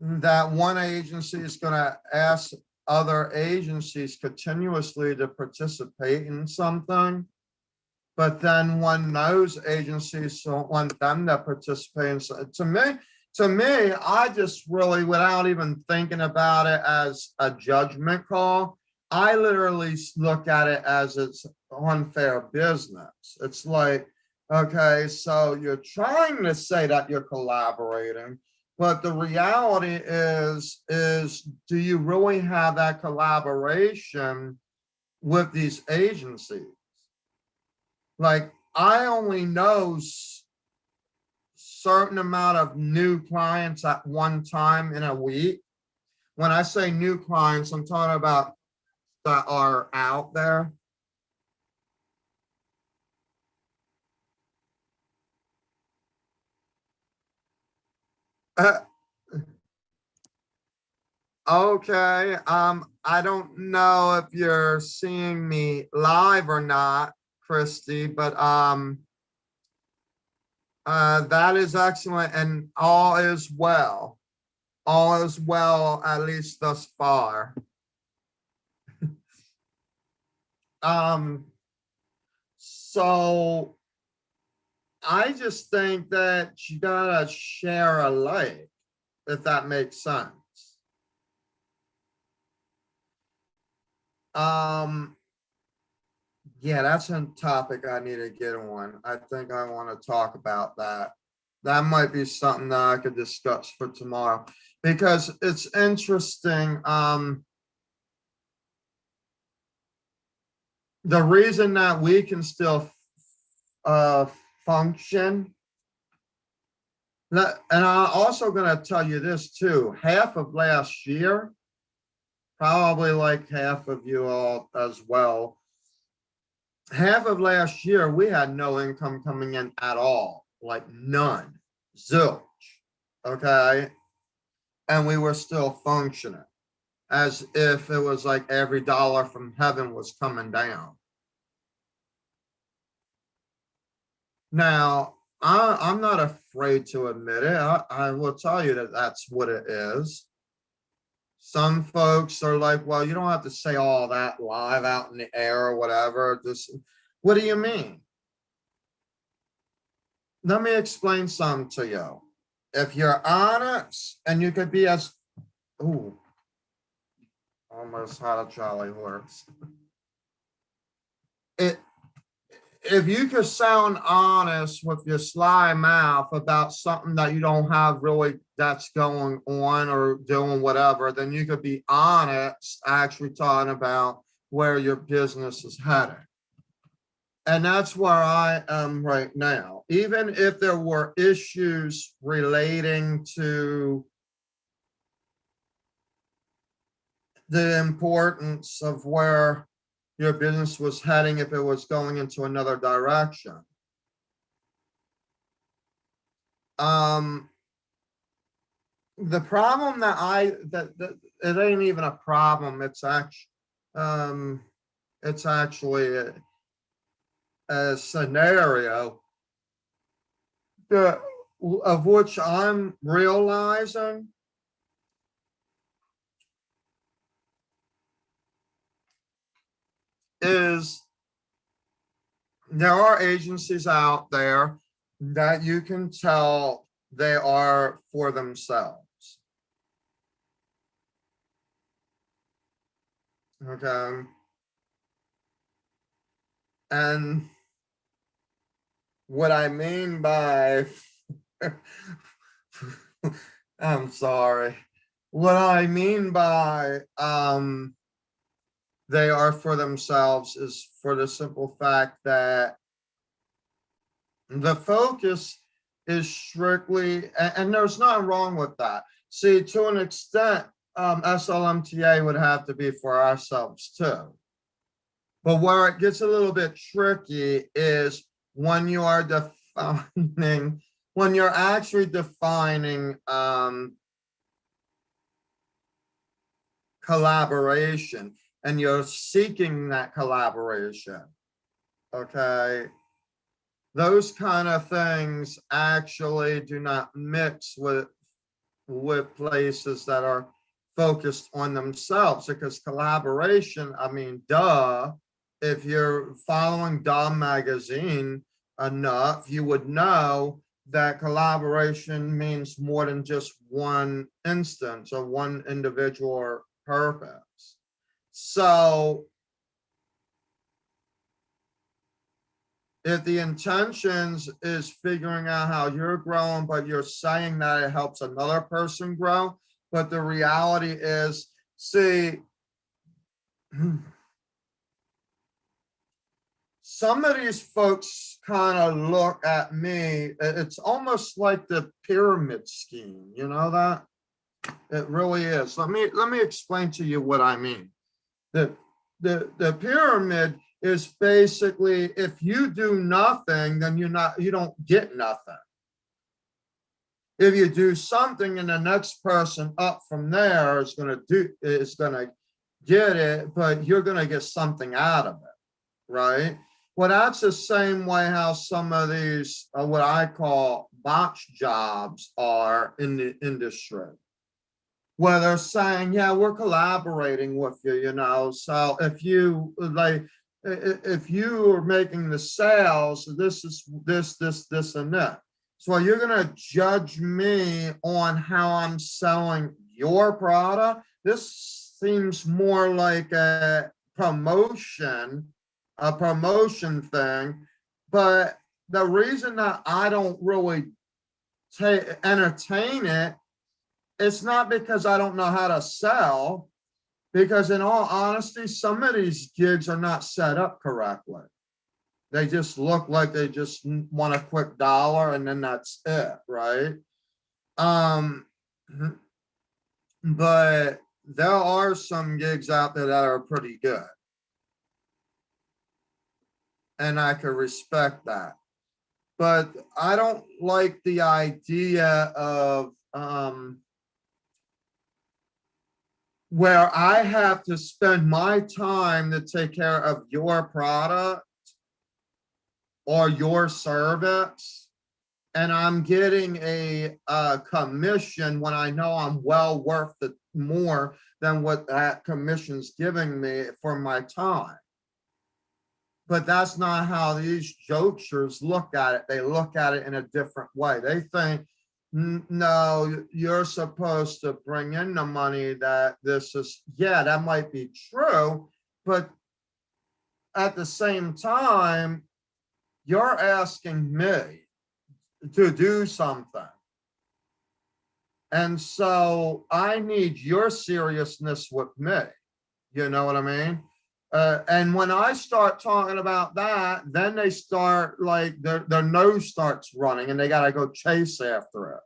that one agency is going to ask other agencies continuously to participate in something, but then when those agencies don't want them to participate in something. To me, I just really, without even thinking about it as a judgment call, I literally look at it as it's unfair business. It's like, okay, so you're trying to say that you're collaborating, but the reality is do you really have that collaboration with these agencies? Like, I only know certain amount of new clients at one time in a week. When I say new clients, I'm talking about that are out there. Okay, I don't know if you're seeing me live or not, Christy, but that is excellent, and all is well. All is well, at least thus far. So I just think that you gotta share alike, if that makes sense. Um, yeah, that's a topic I need to get on. I think I want to talk about that. That might be something that I could discuss for tomorrow, because it's interesting. The reason that we can still function. And I'm also going to tell you this too. Half of last year, probably like half of you all as well, half of last year, we had no income coming in at all, like none, zilch, okay? And we were still functioning as if it was like every dollar from heaven was coming down. Now, I'm not afraid to admit it. I will tell you that that's what it is. Some folks are like, well, you don't have to say all that live out in the air or whatever. Just, what do you mean? Let me explain something to you. If you're honest and you could be as, ooh, almost had a Charlie horse. It, if you could sound honest with your sly mouth about something that you don't have really that's going on or doing whatever, then you could be honest actually talking about where your business is heading. And that's where I am right now. Even if there were issues relating to the importance of where your business was heading, if it was going into another direction. The problem that it ain't even a problem. It's actually a scenario that, of which I'm realizing is there are agencies out there that you can tell they are for themselves. Okay. And what I mean by, I'm sorry. What I mean by they are for themselves is for the simple fact that the focus is strictly, and there's nothing wrong with that. See, to an extent, SLMTA would have to be for ourselves too. But where it gets a little bit tricky is when you are defining, when you're actually defining collaboration and you're seeking that collaboration, okay? Those kind of things actually do not mix with places that are focused on themselves, because collaboration, I mean, duh, if you're following Duh magazine enough, you would know that collaboration means more than just one instance or one individual or purpose. So if the intentions is figuring out how you're growing, but you're saying that it helps another person grow, but the reality is, see, some of these folks kind of look at me, it's almost like the pyramid scheme, you know that? It really is. Let me explain to you what I mean. The pyramid is basically, if you do nothing, then you don't get nothing. If you do something, and the next person up from there is going to get it, but you're going to get something out of it, right? Well, that's the same way how some of these what I call botch jobs are in the industry, where they're saying, yeah, we're collaborating with you, you know. So if you like, if you are making the sales, this is this, and that. So you're gonna judge me on how I'm selling your product. This seems more like a promotion thing. But the reason that I don't really entertain it, it's not because I don't know how to sell, because in all honesty, some of these gigs are not set up correctly. They just look like they just want a quick dollar and then that's it, right? Um, but there are some gigs out there that are pretty good, and I can respect that. But I don't like the idea of where I have to spend my time to take care of your product or your service, and I'm getting a commission when I know I'm well worth the more than what that commission's giving me for my time. But that's not how these jokesters look at it. They look at it in a different way. They think, no, you're supposed to bring in the money that this is, yeah, that might be true, but at the same time, you're asking me to do something. And so I need your seriousness with me. You know what I mean? And when I start talking about that, then they start like their nose starts running and they got to go chase after it.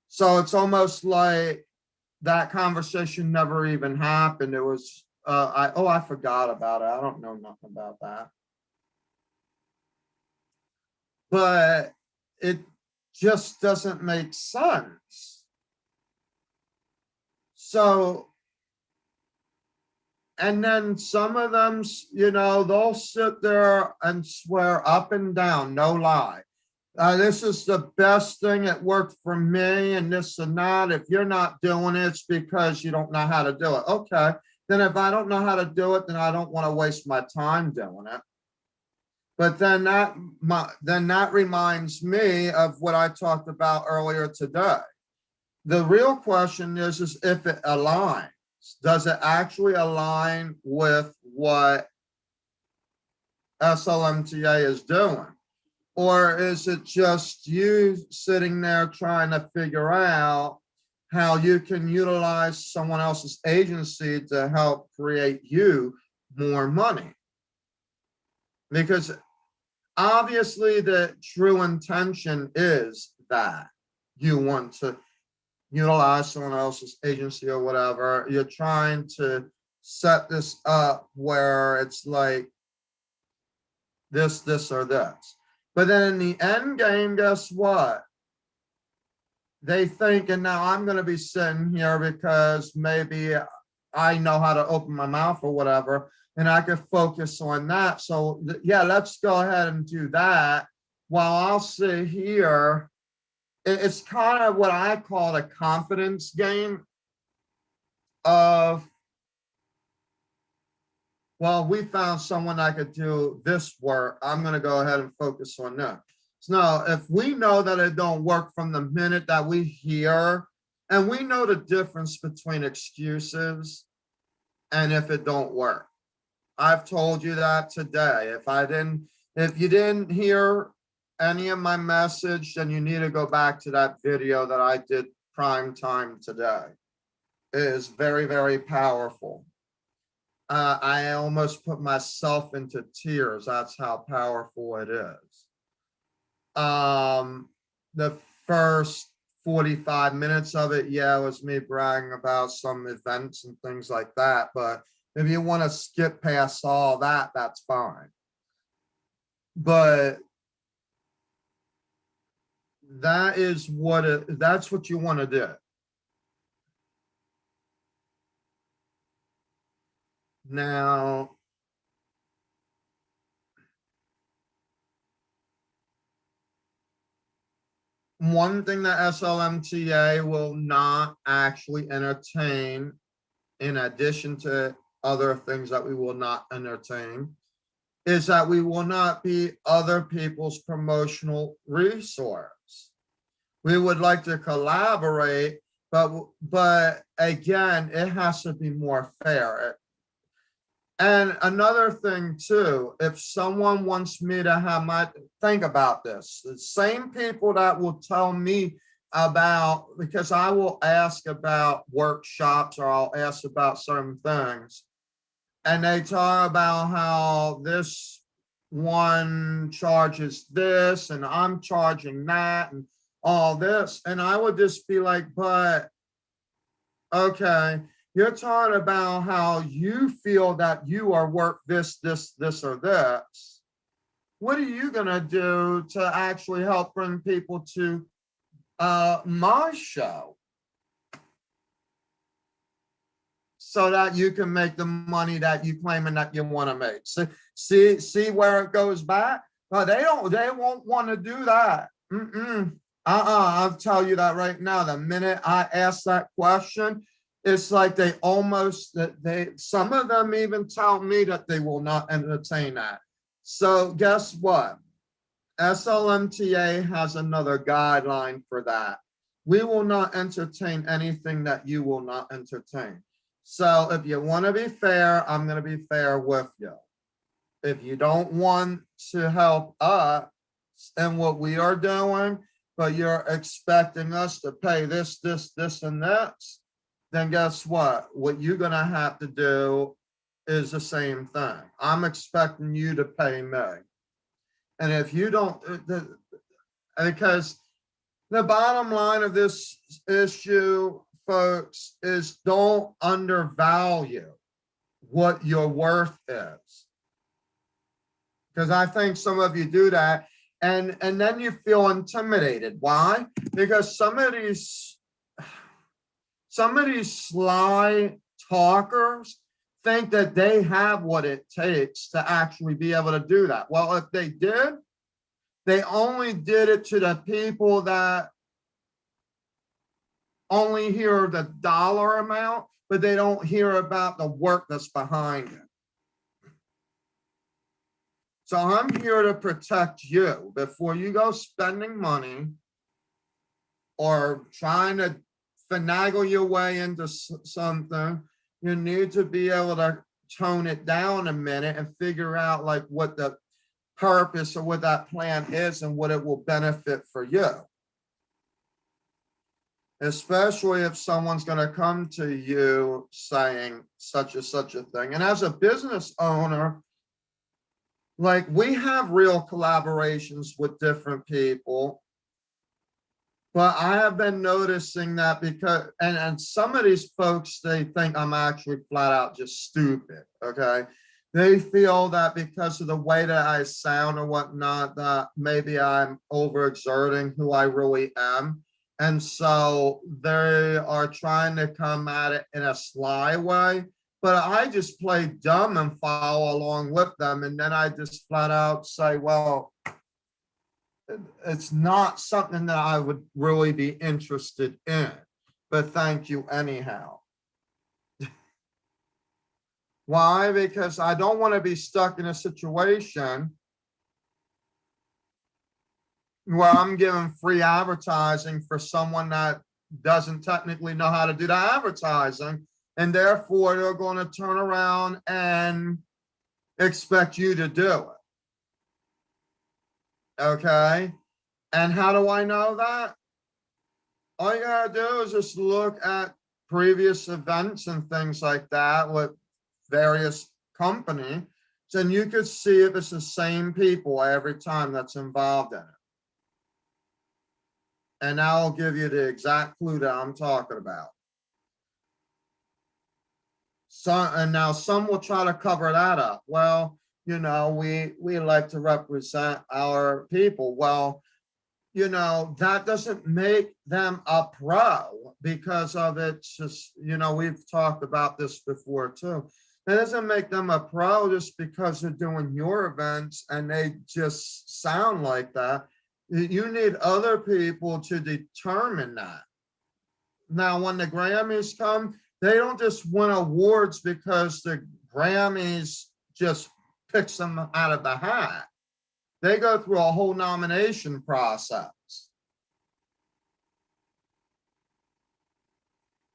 So it's almost like that conversation never even happened. It was, I forgot about it. I don't know nothing about that. But it just doesn't make sense. So And then some of them, you know, they'll sit there and swear up and down, no lie. This is the best thing that worked for me and this and that. If you're not doing it, it's because you don't know how to do it. Okay, then if I don't know how to do it, then I don't want to waste my time doing it. But then that reminds me of what I talked about earlier today. The real question is if it aligns. Does it actually align with what SLMTA is doing? Or is it just you sitting there trying to figure out how you can utilize someone else's agency to help create you more money? Because obviously the true intention is that you want to utilize someone else's agency or whatever. You're trying to set this up where it's like this, or this. But then in the end game, guess what? They think, and now I'm going to be sitting here because maybe I know how to open my mouth or whatever, and I could focus on that. So yeah, let's go ahead and do that while I'll sit here. It's kind of what I call a confidence game of, well, we found someone that could do this work. I'm going to go ahead and focus on that. So now, if we know that it don't work from the minute that we hear, and we know the difference between excuses and if it don't work. I've told you that today. If you didn't hear any of my message, then you need to go back to that video that I did prime time today. It is very, very powerful. I almost put myself into tears. That's how powerful it is. The first 45 minutes of it, yeah, it was me bragging about some events and things like that. But if you want to skip past all that, that's fine. But that's what you want to do. Now, one thing that SLMTA will not actually entertain, in addition to other things that we will not entertain, is that we will not be other people's promotional resource. We would like to collaborate, but again, it has to be more fair. And another thing too, if someone wants me to have think about this, the same people that will tell me about, because I will ask about workshops or I'll ask about certain things, and they talk about how this one charges this and I'm charging that and all this. And I would just be like, but okay, you're talking about how you feel that you are worth this, or this. What are you going to do to actually help bring people to my show so that you can make the money that you claiming that you want to make? See where it goes back? They won't want to do that. I'll tell you that right now. The minute I ask that question, it's like some of them even tell me that they will not entertain that. So guess what? SLMTA has another guideline for that. We will not entertain anything that you will not entertain. So if you want to be fair, I'm going to be fair with you. If you don't want to help us in what we are doing, but you're expecting us to pay this, and this, then guess what? What you're going to have to do is the same thing. I'm expecting you to pay me. And if you don't, because the bottom line of this issue, folks, is don't undervalue what your worth is. Because I think some of you do that, and then you feel intimidated. Why? Because some of these sly talkers think that they have what it takes to actually be able to do that. Well, if they did, they only did it to the people that only hear the dollar amount, but they don't hear about the work that's behind it. So I'm here to protect you before you go spending money or trying to finagle your way into something. You need to be able to tone it down a minute and figure out like what the purpose of what that plan is and what it will benefit for you. Especially if someone's going to come to you saying such a thing. And as a business owner, like we have real collaborations with different people, but I have been noticing that because, and some of these folks, they think I'm actually flat out just stupid, okay? They feel that because of the way that I sound or whatnot, that maybe I'm overexerting who I really am. And so they are trying to come at it in a sly way, but I just play dumb and follow along with them. And then I just flat out say, well, it's not something that I would really be interested in, but thank you anyhow. Why? Because I don't want to be stuck in a situation where I'm giving free advertising for someone that doesn't technically know how to do the advertising, and therefore they're going to turn around and expect you to do it. Okay? And how do I know that? All you gotta do is just look at previous events and things like that with various companies, and you could see if it's the same people every time that's involved in it. And I'll give you the exact clue that I'm talking about. So, and now some will try to cover that up. Well, you know, we like to represent our people. Well, you know, that doesn't make them a pro because of it's just, you know, we've talked about this before too. It doesn't make them a pro just because they're doing your events and they just sound like that. You need other people to determine that. Now, when the Grammys come, they don't just win awards because the Grammys just picks them out of the hat. They go through a whole nomination process.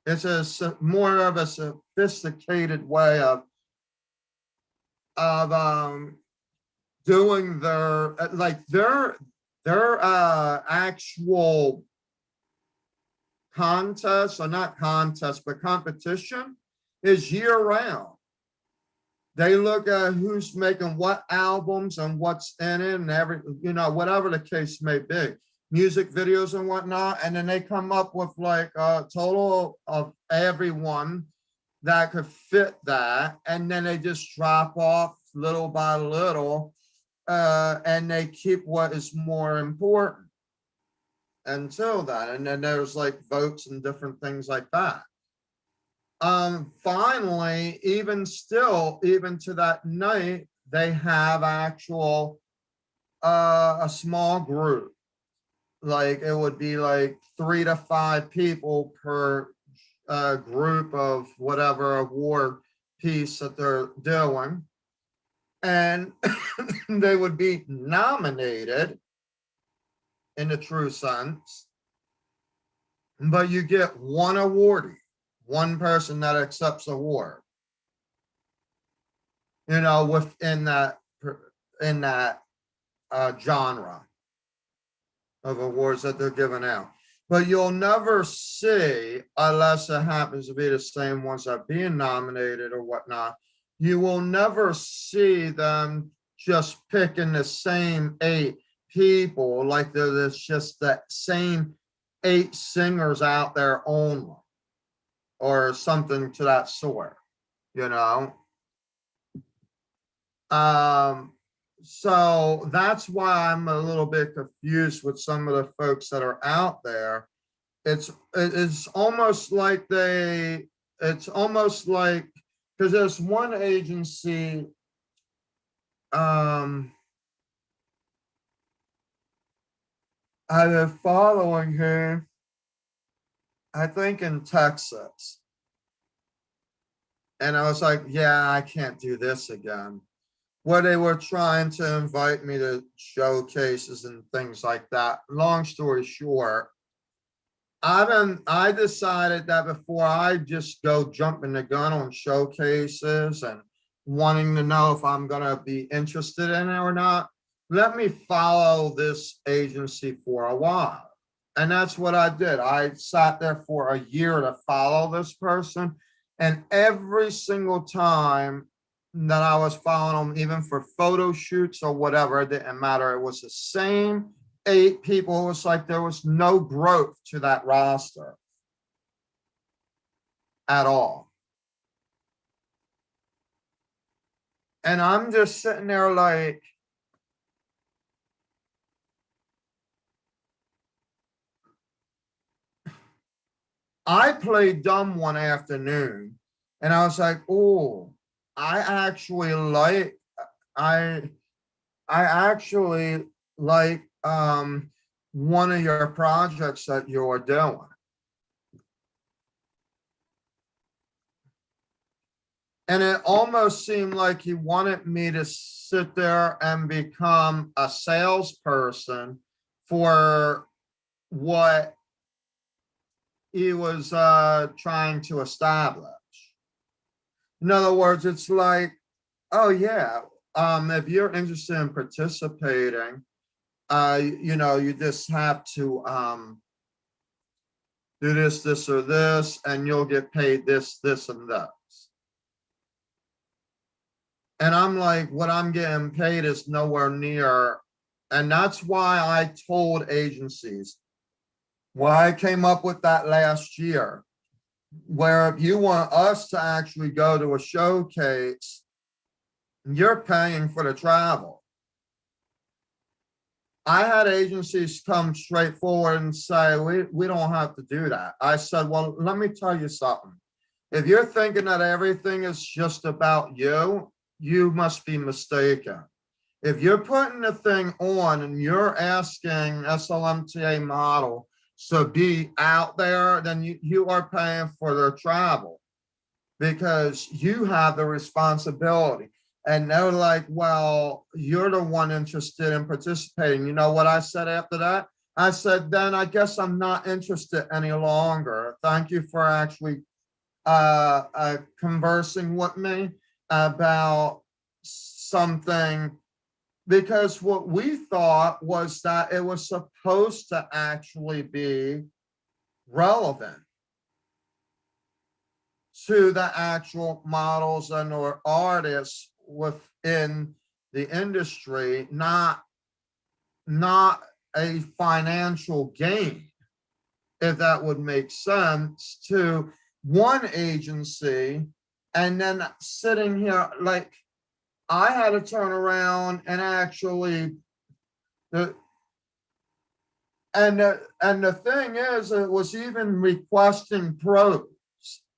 It's a more of a sophisticated way of doing their like their actual contest, or not contest, but competition is year round. They look at who's making what albums and what's in it and every, you know, whatever the case may be, music videos and whatnot. And then they come up with like a total of everyone that could fit that. And then they just drop off little by little, and they keep what is more important until that. And then there's like votes and different things like that. Finally, even still, even to that night, they have actual a small group. Like it would be like 3 to 5 people per group of whatever award piece that they're doing. And they would be nominated in the true sense, but you get one awardee, one person that accepts the award, you know, within that genre of awards that they're giving out. But you'll never see, unless it happens to be the same ones that are being nominated or whatnot, you will never see them just picking the same 8 people, like there's just the same 8 singers out there only, or something to that sort, you know. So that's why I'm a little bit confused with some of the folks that are out there. It's almost like because there's one agency, I've been following her, I think in Texas. And I was like, yeah, I can't do this again. Where they were trying to invite me to showcases and things like that. Long story short, I decided that before I just go jumping the gun on showcases and wanting to know if I'm gonna be interested in it or not, let me follow this agency for a while. And that's what I did. I sat there for a year to follow this person. And every single time that I was following them, even for photo shoots or whatever, it didn't matter. It was the same 8 people. It was like there was no growth to that roster at all. And I'm just sitting there like, I played dumb one afternoon and I was like, oh, I actually like, I, I actually like one of your projects that you're doing. And it almost seemed like he wanted me to sit there and become a salesperson for what he was trying to establish. In other words, it's like, oh yeah, if you're interested in participating, you know, you just have to do this, this, or this, and you'll get paid this, this, and that. And I'm like, what I'm getting paid is nowhere near. And that's why I told agencies, why I came up with that last year, where if you want us to actually go to a showcase, you're paying for the travel. I had agencies come straight forward and say, we don't have to do that. I said, well, let me tell you something. If you're thinking that everything is just about you, you must be mistaken. If you're putting the thing on and you're asking SLMTA model to be out there, then you are paying for their travel because you have the responsibility. And they're like, well, you're the one interested in participating. You know what I said after that? I said, then I guess I'm not interested any longer. Thank you for actually conversing with me about something, because what we thought was that it was supposed to actually be relevant to the actual models and or artists within the industry, not a financial gain, if that would make sense to one agency. And then sitting here, like, I had to turn around and actually, and the thing is, it was even requesting pros.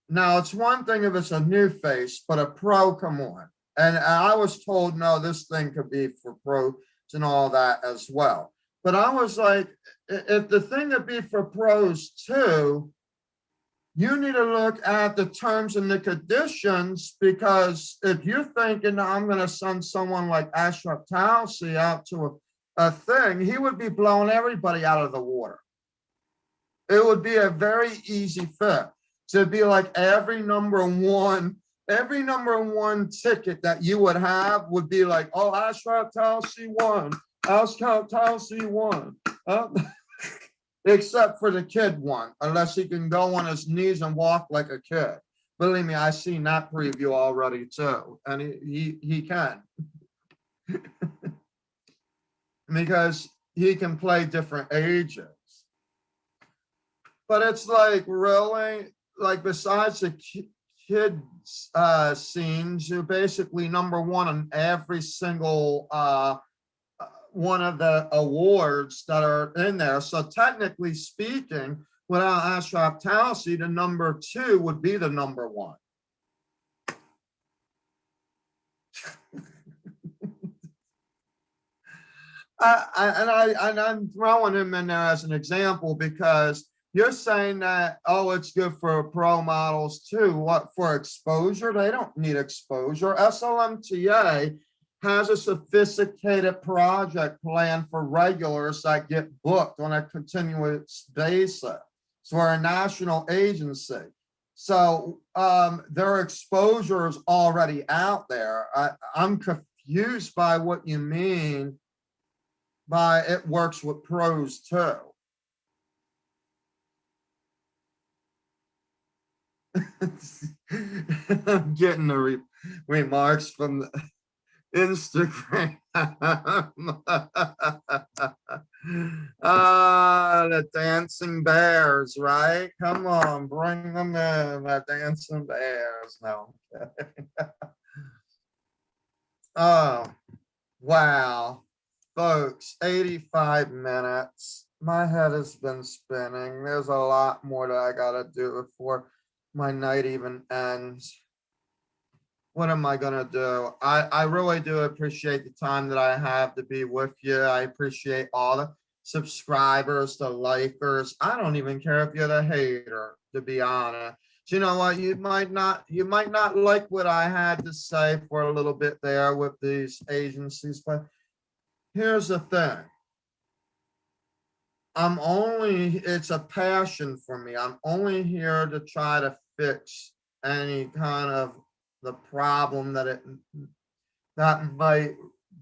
Now, it's one thing if it's a new face, but a pro, come on. And I was told, no, this thing could be for pros and all that as well. But I was like, if the thing could be for pros too, you need to look at the terms and the conditions, because if you're thinking I'm going to send someone like Ashraf Towsey out to a thing, he would be blowing everybody out of the water. It would be a very easy fit to be like every number one ticket that you would have would be like, oh, Ashraf Towsey won, Ashraf Towsey won. Except for the kid one, unless he can go on his knees and walk like a kid. Believe me, I've seen that preview already too, and he can. Because he can play different ages. But it's like, really, like, besides the kids scenes, you're basically number one on every single one of the awards that are in there. So technically speaking, without Ashraf Towsey, the number 2 would be the number 1. I'm throwing him in there as an example because you're saying that, oh, it's good for pro models too. What, for exposure? They don't need exposure. SLMTA has a sophisticated project plan for regulars that get booked on a continuous basis. So we're a national agency. So their exposure is already out there. I'm confused by what you mean by it works with pros too. I'm getting the remarks from the Instagram. The dancing bears, right? Come on, bring them in, the dancing bears. No. Oh, wow. Folks, 85 minutes. My head has been spinning. There's a lot more that I gotta do before my night even ends. What am I gonna do? I really do appreciate the time that I have to be with you. I appreciate all the subscribers, the likers. I don't even care if you're the hater, to be honest. You know what? You might not like what I had to say for a little bit there with these agencies, but here's the thing. It's a passion for me. I'm only here to try to fix any kind of the problem that might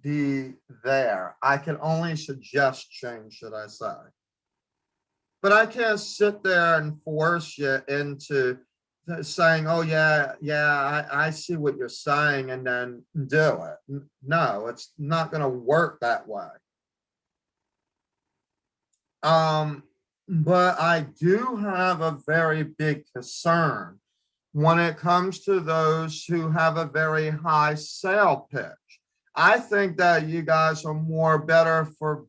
be there. I can only suggest change, should I say. But I can't sit there and force you into saying, oh yeah, I see what you're saying, and then do it. No, it's not going to work that way. But I do have a very big concern when it comes to those who have a very high sale pitch. I think that you guys are more better for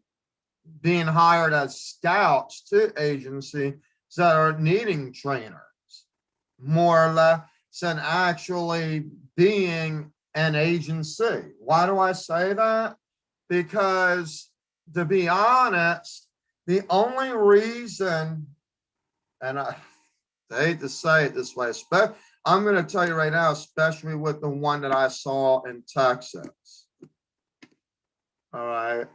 being hired as scouts to agencies that are needing trainers, more or less than actually being an agency. Why do I say that? Because to be honest, the only reason, and I hate to say it this way, but I'm going to tell you right now, especially with the one that I saw in Texas. All right.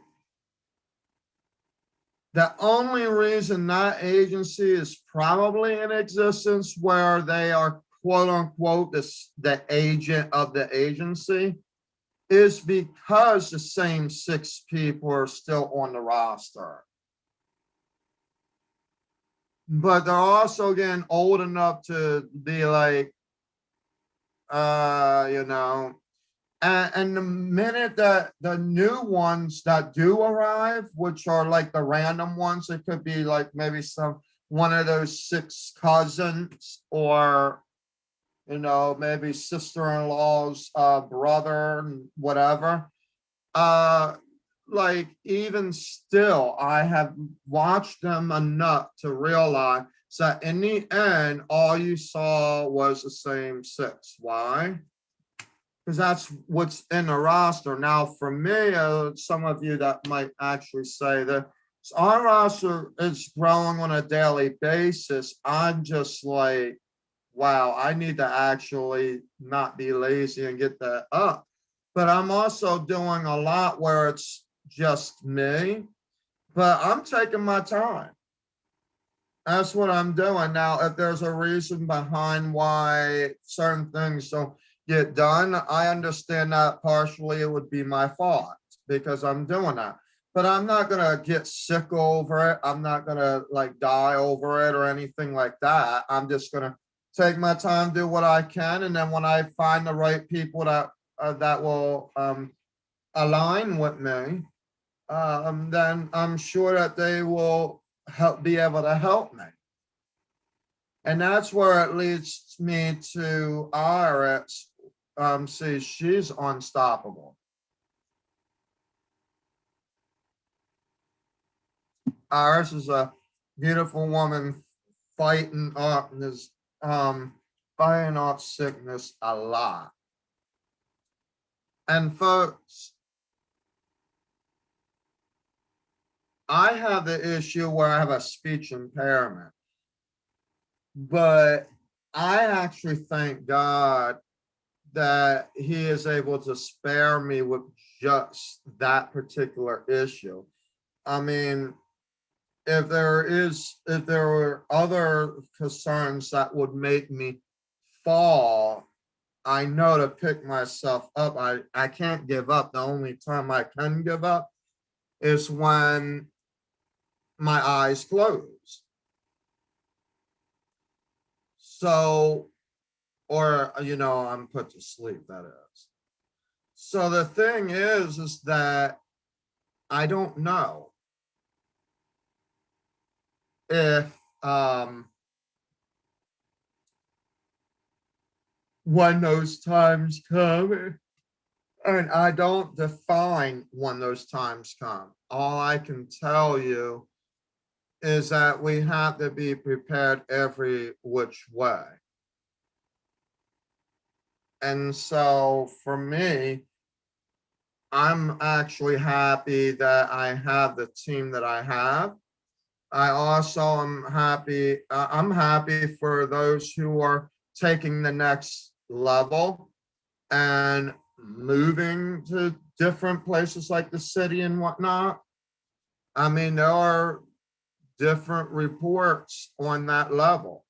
The only reason that agency is probably in existence where they are quote unquote the agent of the agency is because the same 6 people are still on the roster. But they're also getting old enough to be like, you know, and the minute that the new ones that do arrive, which are like the random ones, it could be like maybe one of those 6 cousins, or, you know, maybe sister-in-law's brother and whatever. Like, even still, I have watched them enough to realize that in the end, all you saw was the same 6. Why? Because that's what's in the roster. Now, for me, some of you that might actually say that our roster is growing on a daily basis. I'm just like, wow, I need to actually not be lazy and get that up. But I'm also doing a lot where it's just me, but I'm taking my time. That's what I'm doing. Now, if there's a reason behind why certain things don't get done, I understand that partially it would be my fault because I'm doing that. But I'm not going to get sick over it. I'm not going to like die over it or anything like that. I'm just going to take my time, do what I can. And then when I find the right people that will align with me, then I'm sure that they will be able to help me. And that's where it leads me to Iris. See, she's unstoppable. Iris is a beautiful woman fighting off this, fighting off sickness a lot. And folks, I have the issue where I have a speech impairment, but I actually thank God that he is able to spare me with just that particular issue. I mean, if there were other concerns that would make me fall, I know to pick myself up. I can't give up. The only time I can give up is when my eyes close. So, or, I'm put to sleep, that is. So the thing is that I don't know if, when those times come, and I don't define when those times come. All I can tell you is that we have to be prepared every which way. And so for me, I'm actually happy that I have the team that I have. I also am happy. I'm happy for those who are taking the next level and moving to different places like the city and whatnot. I mean, there are different reports on that level.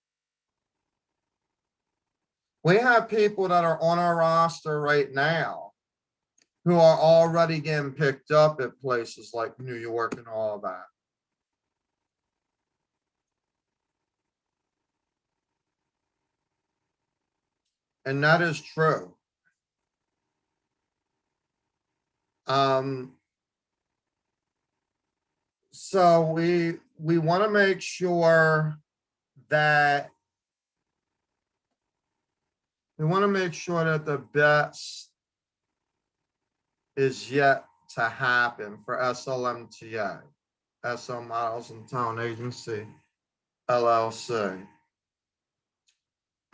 We have people that are on our roster right now who are already getting picked up at places like New York and all that. And that is true. Um, so we want to make sure that the best is yet to happen for SLMTA, SL Models and Talent Agency, LLC.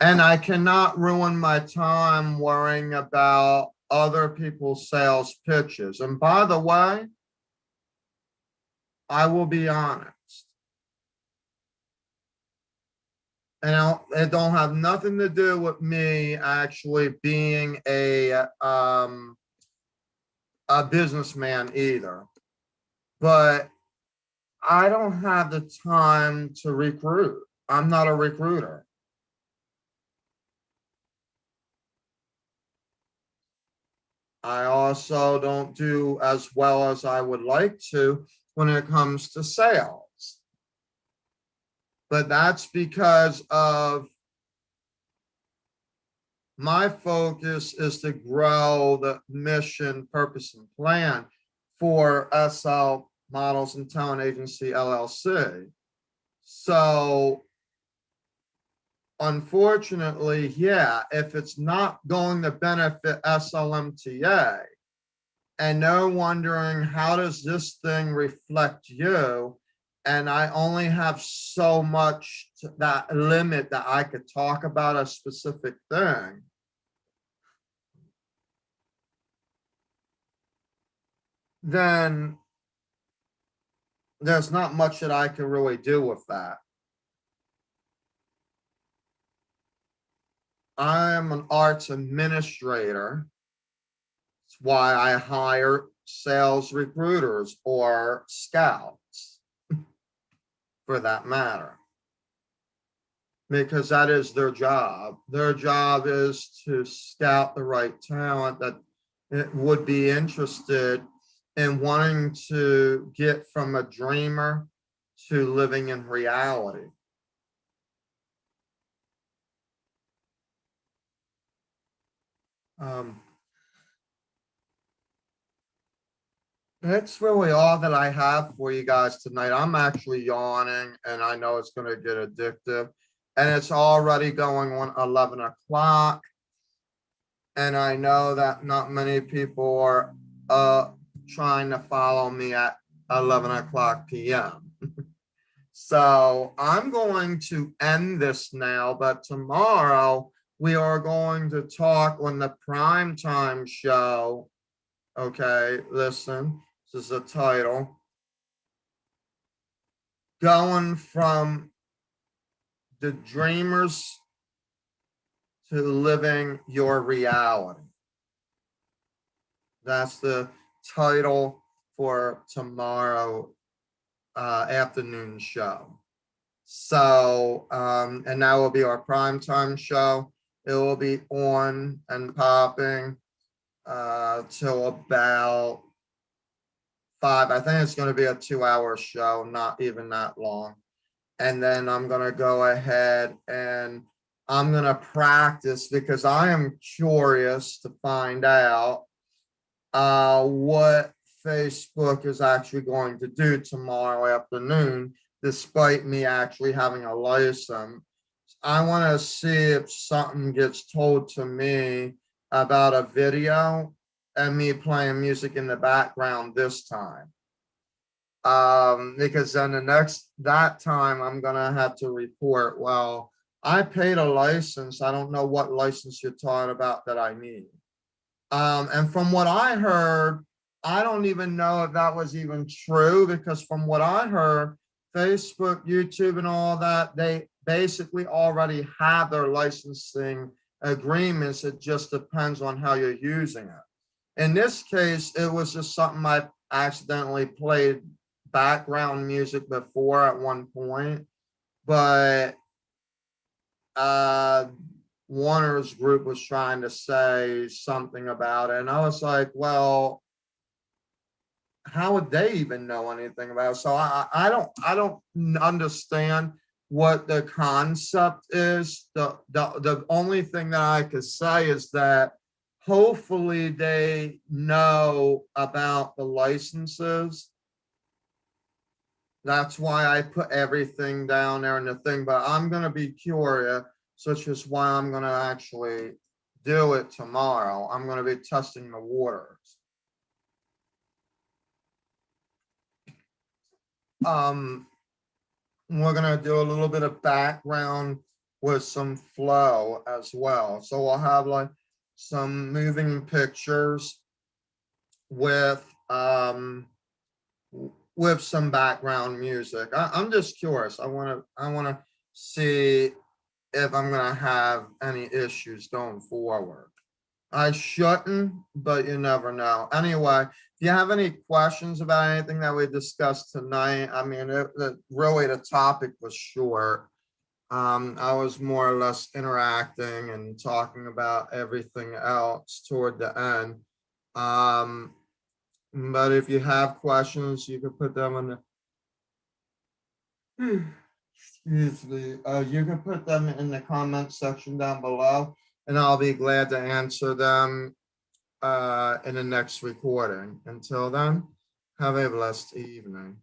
And I cannot ruin my time worrying about other people's sales pitches. And by the way, I will be honest. And it don't have nothing to do with me actually being a businessman either. But I don't have the time to recruit. I'm not a recruiter. I also don't do as well as I would like to when it comes to sales. But that's because of my focus is to grow the mission, purpose, and plan for SL Models and Talent Agency, LLC. So unfortunately, yeah, if it's not going to benefit SLMTA, and they're wondering, how does this thing reflect you? And I only have so much that limit that I could talk about a specific thing. Then there's not much that I can really do with that. I am an arts administrator. It's why I hire sales recruiters or scouts for that matter, because that is their job. Their job is to scout the right talent that would be interested in wanting to get from a dreamer to living in reality. Um, that's really all that I have for you guys tonight. I'm actually yawning and I know it's going to get addictive, and it's already going on 11 o'clock. And I know that not many people are trying to follow me at 11 o'clock p.m. So I'm going to end this now, but tomorrow we are going to talk on the primetime show. Okay, listen, this is the title. going from the dreamers to living your reality. That's the title for tomorrow afternoon show. So, and that will be our primetime show. It will be on and popping till about 5. I think it's going to be a 2-hour show, not even that long. And then I'm going to go ahead and I'm going to practice because I am curious to find out what Facebook is actually going to do tomorrow afternoon, despite me actually having a license. I want to see if something gets told to me about a video and me playing music in the background this time. Because then that time I'm gonna have to report, well, I paid a license. I don't know what license you're talking about that I need. And from what I heard, I don't even know if that was even true, because from what I heard, Facebook, YouTube, and all that, they basically already have their licensing agreements. It just depends on how you're using it. In this case, it was just something I accidentally played background music before at one point, but Warner's group was trying to say something about it, and I was like, well, how would they even know anything about it? So I don't understand what the concept is. The only thing that I could say is that hopefully they know about the licenses. That's why I put everything down there in the thing, but I'm going to be curious, such as why I'm going to actually do it tomorrow. I'm going to be testing the waters. We're going to do a little bit of background with some flow as well. So we'll have like some moving pictures with some background music. I'm just curious. I want to see if I'm going to have any issues going forward. I shouldn't, but you never know. Anyway, if you have any questions about anything that we discussed tonight, I mean, really the topic was short. I was more or less interacting and talking about everything else toward the end. But if you have questions, you can put them in the excuse me. You can put them in the comment section down below, and I'll be glad to answer them in the next recording. Until then, have a blessed evening.